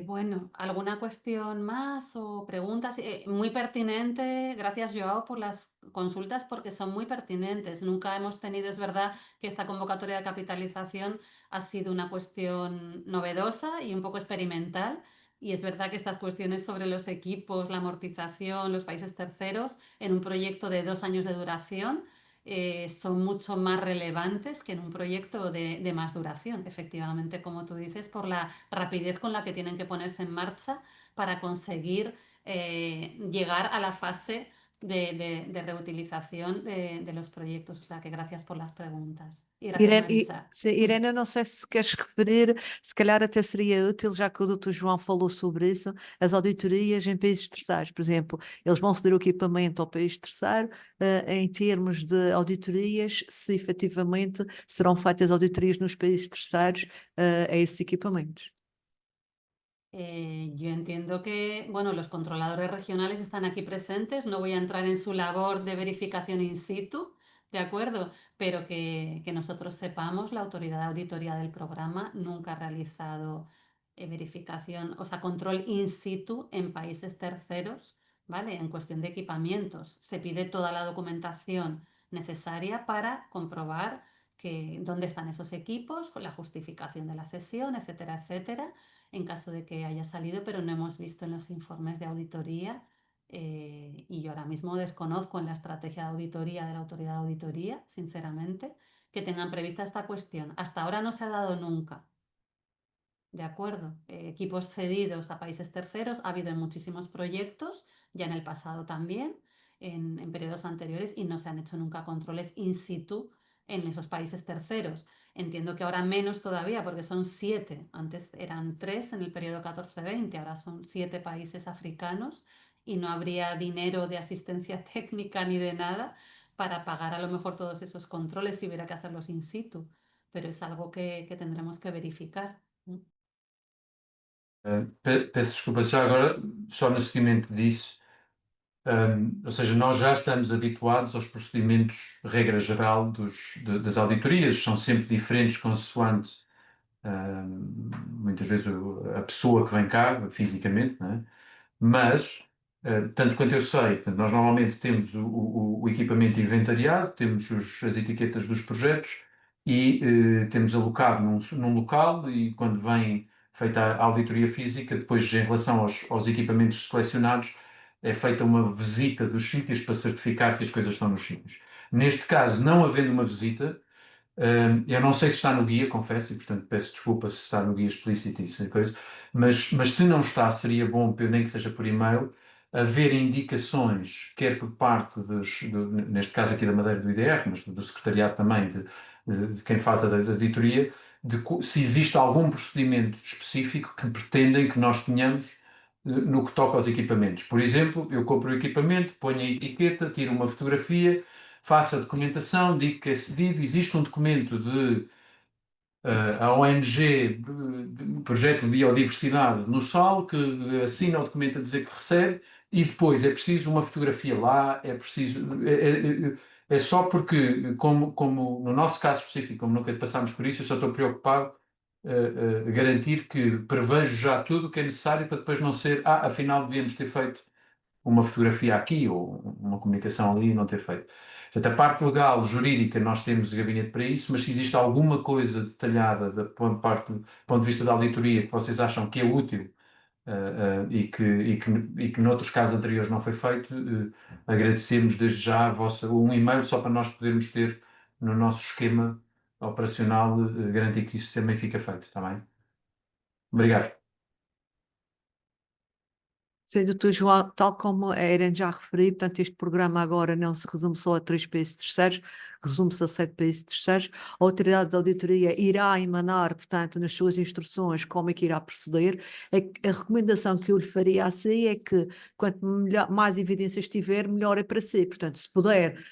Bueno, ¿alguna cuestión más o preguntas? Muy pertinente, gracias Joao por las consultas porque son muy pertinentes. Nunca hemos tenido, es verdad que esta convocatoria de capitalización ha sido una cuestión novedosa y un poco experimental, Y es verdad que estas cuestiones sobre los equipos, la amortización, los países terceros, en un proyecto de 2 años de duración, son mucho más relevantes que en un proyecto de más duración, efectivamente, como tú dices, por la rapidez con la que tienen que ponerse en marcha para conseguir llegar a la fase de reutilización de los proyectos. O sea que gracias por las preguntas. Y gracias, Marisa. Irene, não sei se queres referir, se calhar até seria útil, já que o Dr. João falou sobre isso, as auditorias em países terceiros. Por exemplo, eles vão ceder o equipamento ao país terceiro, em termos de auditorias, se efetivamente serão feitas auditorias nos países terceiros a esses equipamentos. Yo entiendo que, bueno, los controladores regionales están aquí presentes, no voy a entrar en su labor de verificación in situ, ¿de acuerdo? Pero que nosotros sepamos, la autoridad de auditoría del programa nunca ha realizado verificación, o sea, control in situ en países terceros, ¿vale? En cuestión de equipamientos. Se pide toda la documentación necesaria para comprobar dónde están esos equipos, con la justificación de la cesión, etcétera, etcétera, en caso de que haya salido, pero no hemos visto en los informes de auditoría y yo ahora mismo desconozco en la estrategia de auditoría de la autoridad de auditoría, sinceramente, que tengan prevista esta cuestión. Hasta ahora no se ha dado nunca. ¿De acuerdo? Equipos cedidos a países terceros ha habido en muchísimos proyectos, ya en el pasado también, en periodos anteriores, y no se han hecho nunca controles in situ en esos países terceros. Entiendo que ahora menos todavía, porque son 7. Antes eran 3 en el periodo 14-20, ahora son 7 países africanos y no habría dinero de asistencia técnica ni de nada para pagar a lo mejor todos esos controles si hubiera que hacerlos in situ. Pero es algo que tendremos que verificar. Peço desculpa, já agora, só no seguimento disso, ou seja, nós já estamos habituados aos procedimentos, regra geral, das auditorias, são sempre diferentes consoante muitas vezes a pessoa que vem cá, fisicamente, não é? Mas, tanto quanto eu sei, portanto, nós normalmente temos o equipamento inventariado, temos as etiquetas dos projetos e temos alocado num local e quando vem feita a auditoria física, depois em relação aos equipamentos selecionados, é feita uma visita dos sítios para certificar que as coisas estão nos sítios. Neste caso, não havendo uma visita, eu não sei se está no guia, confesso, e portanto peço desculpa se está no guia explícito e isso, coisa, mas se não está, seria bom, nem que seja por e-mail, haver indicações, quer por parte neste caso aqui da Madeira do IDR, mas do secretariado também, de quem faz a auditoria, se existe algum procedimento específico que pretendem que nós tenhamos no que toca aos equipamentos. Por exemplo, eu compro o equipamento, ponho a etiqueta, tiro uma fotografia, faço a documentação, digo que é cedido, existe um documento a ONG, Projeto de Biodiversidade no SAL, que assina o documento a dizer que recebe, e depois é preciso uma fotografia lá, é preciso... É só porque, como no nosso caso específico, como nunca passámos por isso, eu só estou preocupado garantir que prevejo já tudo o que é necessário para depois não ser, afinal devíamos ter feito uma fotografia aqui ou uma comunicação ali e não ter feito. Portanto, a parte legal, jurídica, nós temos o gabinete para isso, mas se existe alguma coisa detalhada do ponto de vista da auditoria que vocês acham que é útil e que noutros casos anteriores não foi feito, agradecemos desde já um e-mail só para nós podermos ter no nosso esquema operacional, garantir que isso também fica feito, está bem? Obrigado. Sim, doutor João, tal como a Irene já referiu, portanto, este programa agora não se resume só a 3 países terceiros, resume-se a 7 países terceiros. A autoridade de auditoria irá emanar, portanto, nas suas instruções como é que irá proceder. A recomendação que eu lhe faria assim é que, quanto mais evidências tiver, melhor é para si. Portanto, se puder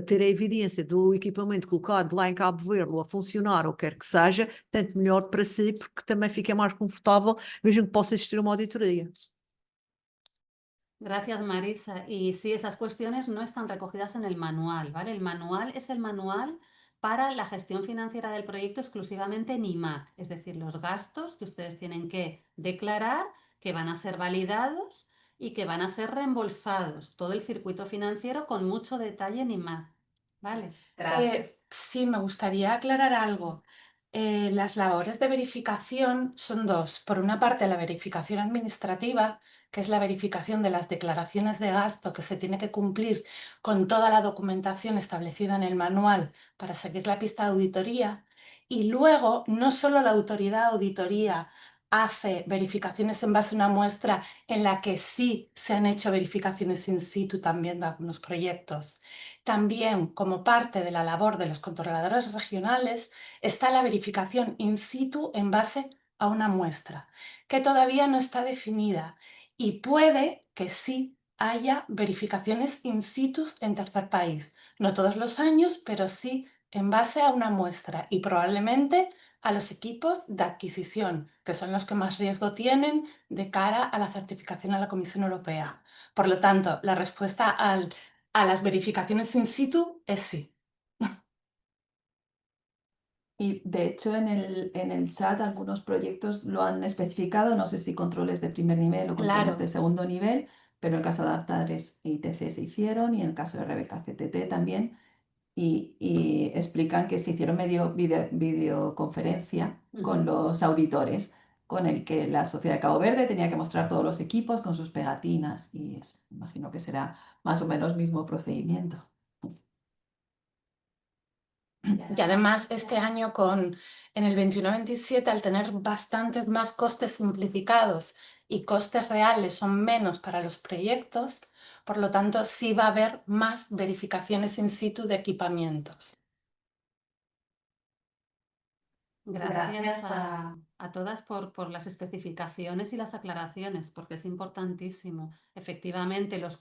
ter a evidência do equipamento colocado lá em Cabo Verde, ou a funcionar, ou quer que seja, tanto melhor para si, porque também fica mais confortável, mesmo que possa existir uma auditoria. Gracias, Marisa. Y sí, esas cuestiones no están recogidas en el manual, ¿vale? El manual es el manual para la gestión financiera del proyecto exclusivamente en IMAC, es decir, los gastos que ustedes tienen que declarar, que van a ser validados y que van a ser reembolsados. Todo el circuito financiero con mucho detalle en IMAC, ¿vale? Gracias. Sí, me gustaría aclarar algo. Las labores de verificación son dos. Por una parte, la verificación administrativa, que es la verificación de las declaraciones de gasto que se tiene que cumplir con toda la documentación establecida en el manual para seguir la pista de auditoría. Y luego, no solo la autoridad de auditoría hace verificaciones en base a una muestra en la que sí se han hecho verificaciones in situ también de algunos proyectos. También, como parte de la labor de los controladores regionales, está la verificación in situ en base a una muestra, que todavía no está definida y puede que sí haya verificaciones in situ en tercer país. No todos los años, pero sí en base a una muestra y probablemente a los equipos de adquisición, que son los que más riesgo tienen de cara a la certificación a la Comisión Europea. Por lo tanto, la respuesta a las verificaciones in situ es sí. Y de hecho en el chat algunos proyectos lo han especificado, no sé si controles de primer nivel o controles de Claro. segundo nivel, pero en el caso de Adaptadores ITC se hicieron y en el caso de Rebeca CTT también. Y explican que se hicieron videoconferencia con los auditores, con el que la Sociedad de Cabo Verde tenía que mostrar todos los equipos con sus pegatinas y eso, imagino que será más o menos mismo procedimiento. Y además este año en el 21-27, al tener bastantes más costes simplificados y costes reales son menos para los proyectos, por lo tanto sí va a haber más verificaciones in situ de equipamientos. Gracias a todas por las especificaciones y las aclaraciones, porque es importantísimo. Efectivamente, los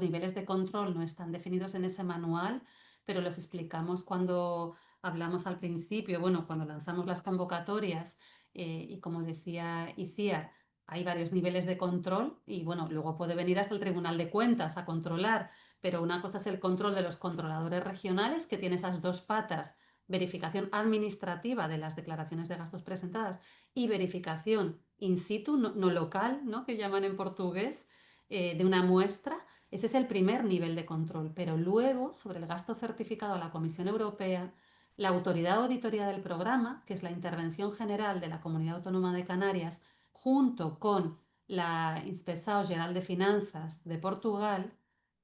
niveles de control no están definidos en ese manual, pero los explicamos cuando hablamos al principio, bueno, cuando lanzamos las convocatorias y como decía Iciar, hay varios niveles de control y bueno, luego puede venir hasta el Tribunal de Cuentas a controlar, pero una cosa es el control de los controladores regionales, que tiene esas dos patas: verificación administrativa de las declaraciones de gastos presentadas y verificación in situ, no local, ¿no?, que llaman en portugués, de una muestra. Ese es el primer nivel de control, pero luego, sobre el gasto certificado a la Comisión Europea, la Autoridad Auditoría del Programa, que es la Intervención General de la Comunidad Autónoma de Canarias, junto con la Inspeção Geral de Finanzas de Portugal,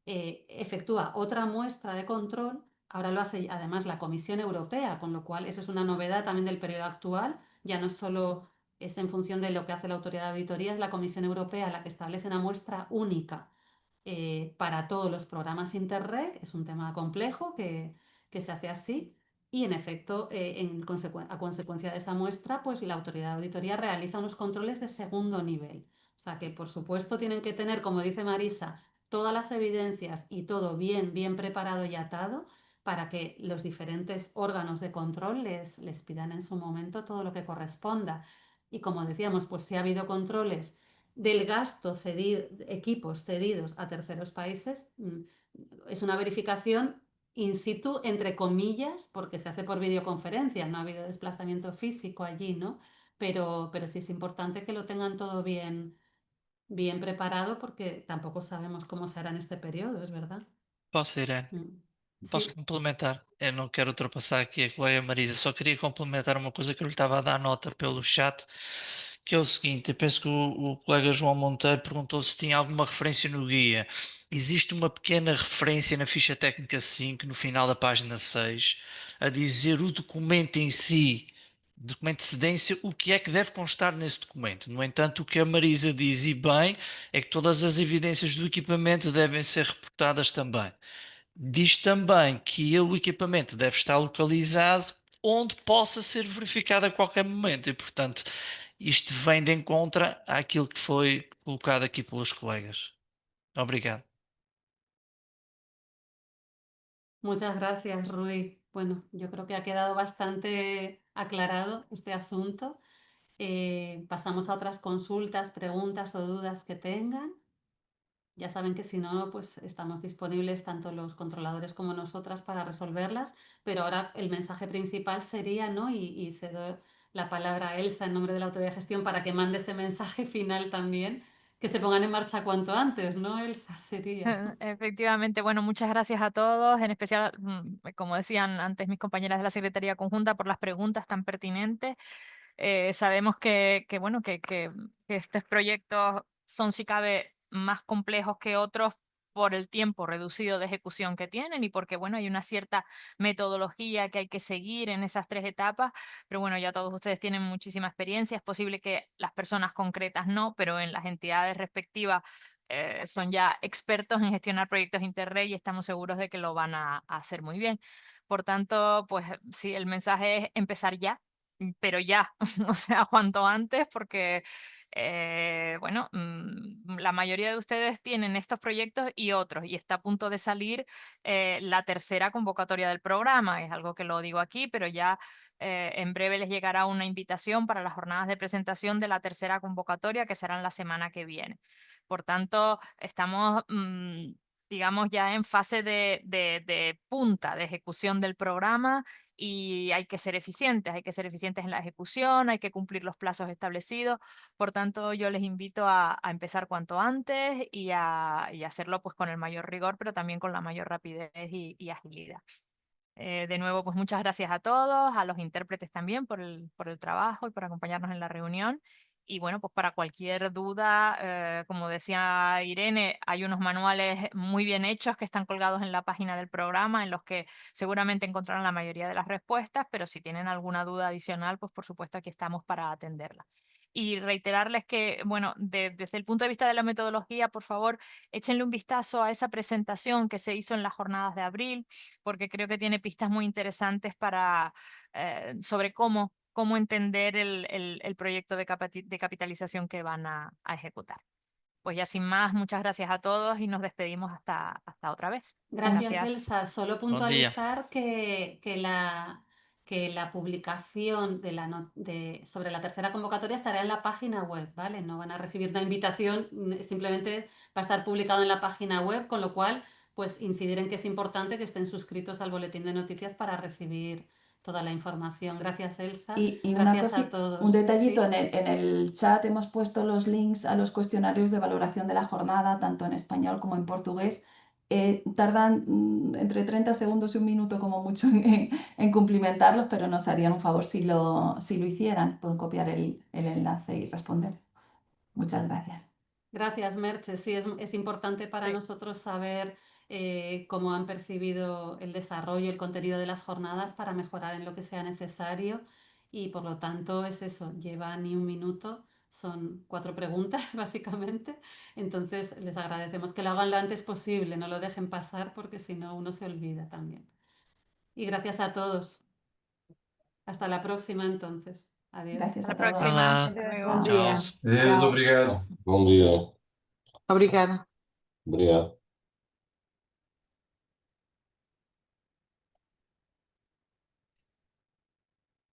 efectúa otra muestra de control. Ahora lo hace además la Comisión Europea, con lo cual eso es una novedad también del periodo actual. Ya no solo es en función de lo que hace la autoridad de auditoría, es la Comisión Europea la que establece una muestra única para todos los programas Interreg. Es un tema complejo que se hace así y en efecto, a consecuencia de esa muestra, pues la autoridad de auditoría realiza unos controles de segundo nivel. O sea que por supuesto tienen que tener, como dice Marisa, todas las evidencias y todo bien preparado y atado para que los diferentes órganos de control les pidan en su momento todo lo que corresponda. Y como decíamos, pues si ha habido controles del gasto equipos cedidos a terceros países, es una verificación in situ, entre comillas, porque se hace por videoconferencia, no ha habido desplazamiento físico allí, ¿no? Pero sí es importante que lo tengan todo bien preparado, porque tampoco sabemos cómo se hará en este periodo, ¿es verdad? Posso, Irene? Posso Sí. complementar? Eu não quero ultrapassar aqui a colega Marisa, só queria complementar uma coisa que eu lhe estava a dar nota pelo chat, que é o seguinte: eu penso que o colega João Monteiro perguntou se tinha alguma referência no guia. Existe uma pequena referência na ficha técnica 5, no final da página 6, a dizer o documento em si, documento de cedência, o que é que deve constar nesse documento. No entanto, o que a Marisa diz, e bem, é que todas as evidências do equipamento devem ser reportadas também. Diz também que o equipamento deve estar localizado onde possa ser verificado a qualquer momento e, portanto, isto vem de encontro àquilo que foi colocado aqui pelos colegas. Obrigado. Muchas gracias, Rui. Bueno, yo creo que ha quedado bastante aclarado este asunto. Pasamos a otras consultas, preguntas o dudas que tengan. Ya saben que si no, pues estamos disponibles tanto los controladores como nosotras para resolverlas, pero ahora el mensaje principal sería, ¿no? Y cedo la palabra a Elsa en nombre de la autoridad de gestión para que mande ese mensaje final también, que se pongan en marcha cuanto antes, ¿no, Elsa? Sería. Efectivamente, bueno, muchas gracias a todos, en especial, como decían antes mis compañeras de la Secretaría Conjunta, por las preguntas tan pertinentes. Sabemos bueno, que estos proyectos son, si cabe, más complejos que otros por el tiempo reducido de ejecución que tienen y porque, bueno, hay una cierta metodología que hay que seguir en esas 3 etapas, pero bueno, ya todos ustedes tienen muchísima experiencia, es posible que las personas concretas no, pero en las entidades respectivas son ya expertos en gestionar proyectos Interreg y estamos seguros de que lo van a hacer muy bien. Por tanto, pues sí, el mensaje es empezar ya, pero ya, o sea, cuanto antes, porque, bueno, la mayoría de ustedes tienen estos proyectos y otros, y está a punto de salir la tercera convocatoria del programa. Es algo que lo digo aquí, pero ya en breve les llegará una invitación para las jornadas de presentación de la tercera convocatoria, que serán la semana que viene. Por tanto, estamos digamos, ya en fase de punta de ejecución del programa y hay que ser eficientes en la ejecución, hay que cumplir los plazos establecidos. Por tanto, yo les invito a empezar cuanto antes y a hacerlo pues con el mayor rigor, pero también con la mayor rapidez y agilidad. De nuevo, pues muchas gracias a todos, a los intérpretes también por el trabajo y por acompañarnos en la reunión. Y bueno, pues para cualquier duda, como decía Irene, hay unos manuales muy bien hechos que están colgados en la página del programa, en los que seguramente encontrarán la mayoría de las respuestas, pero si tienen alguna duda adicional, pues por supuesto aquí estamos para atenderla. Y reiterarles que, bueno, desde el punto de vista de la metodología, por favor, échenle un vistazo a esa presentación que se hizo en las jornadas de abril, porque creo que tiene pistas muy interesantes sobre cómo entender el proyecto de capitalización que van a ejecutar. Pues ya sin más, muchas gracias a todos y nos despedimos hasta otra vez. Gracias, Elsa. Solo Buen día. puntualizar que la publicación sobre la tercera convocatoria estará en la página web, ¿vale? No van a recibir una invitación, simplemente va a estar publicado en la página web, con lo cual, pues incidir en que es importante que estén suscritos al boletín de noticias para recibir toda la información. Gracias, Elsa. Y Gracias a todos. un detallito, ¿Sí? en el chat hemos puesto los links a los cuestionarios de valoración de la jornada, tanto en español como en portugués. Tardan entre 30 segundos y un minuto como mucho en cumplimentarlos, pero nos harían un favor si lo hicieran. Pueden copiar el enlace y responder. Muchas gracias. Gracias, Merche. Sí, es importante para nosotros saber cómo han percibido el desarrollo y el contenido de las jornadas para mejorar en lo que sea necesario y por lo tanto es eso, lleva ni un minuto, son 4 preguntas básicamente, entonces les agradecemos que lo hagan lo antes posible, no lo dejen pasar porque si no uno se olvida también. Y gracias a todos. Hasta la próxima entonces. Adiós. Gracias Hasta a la todos. próxima. Hasta Hasta luego. luego. Tchau. Deus, obrigado. Bom dia. Obrigada. Obrigado.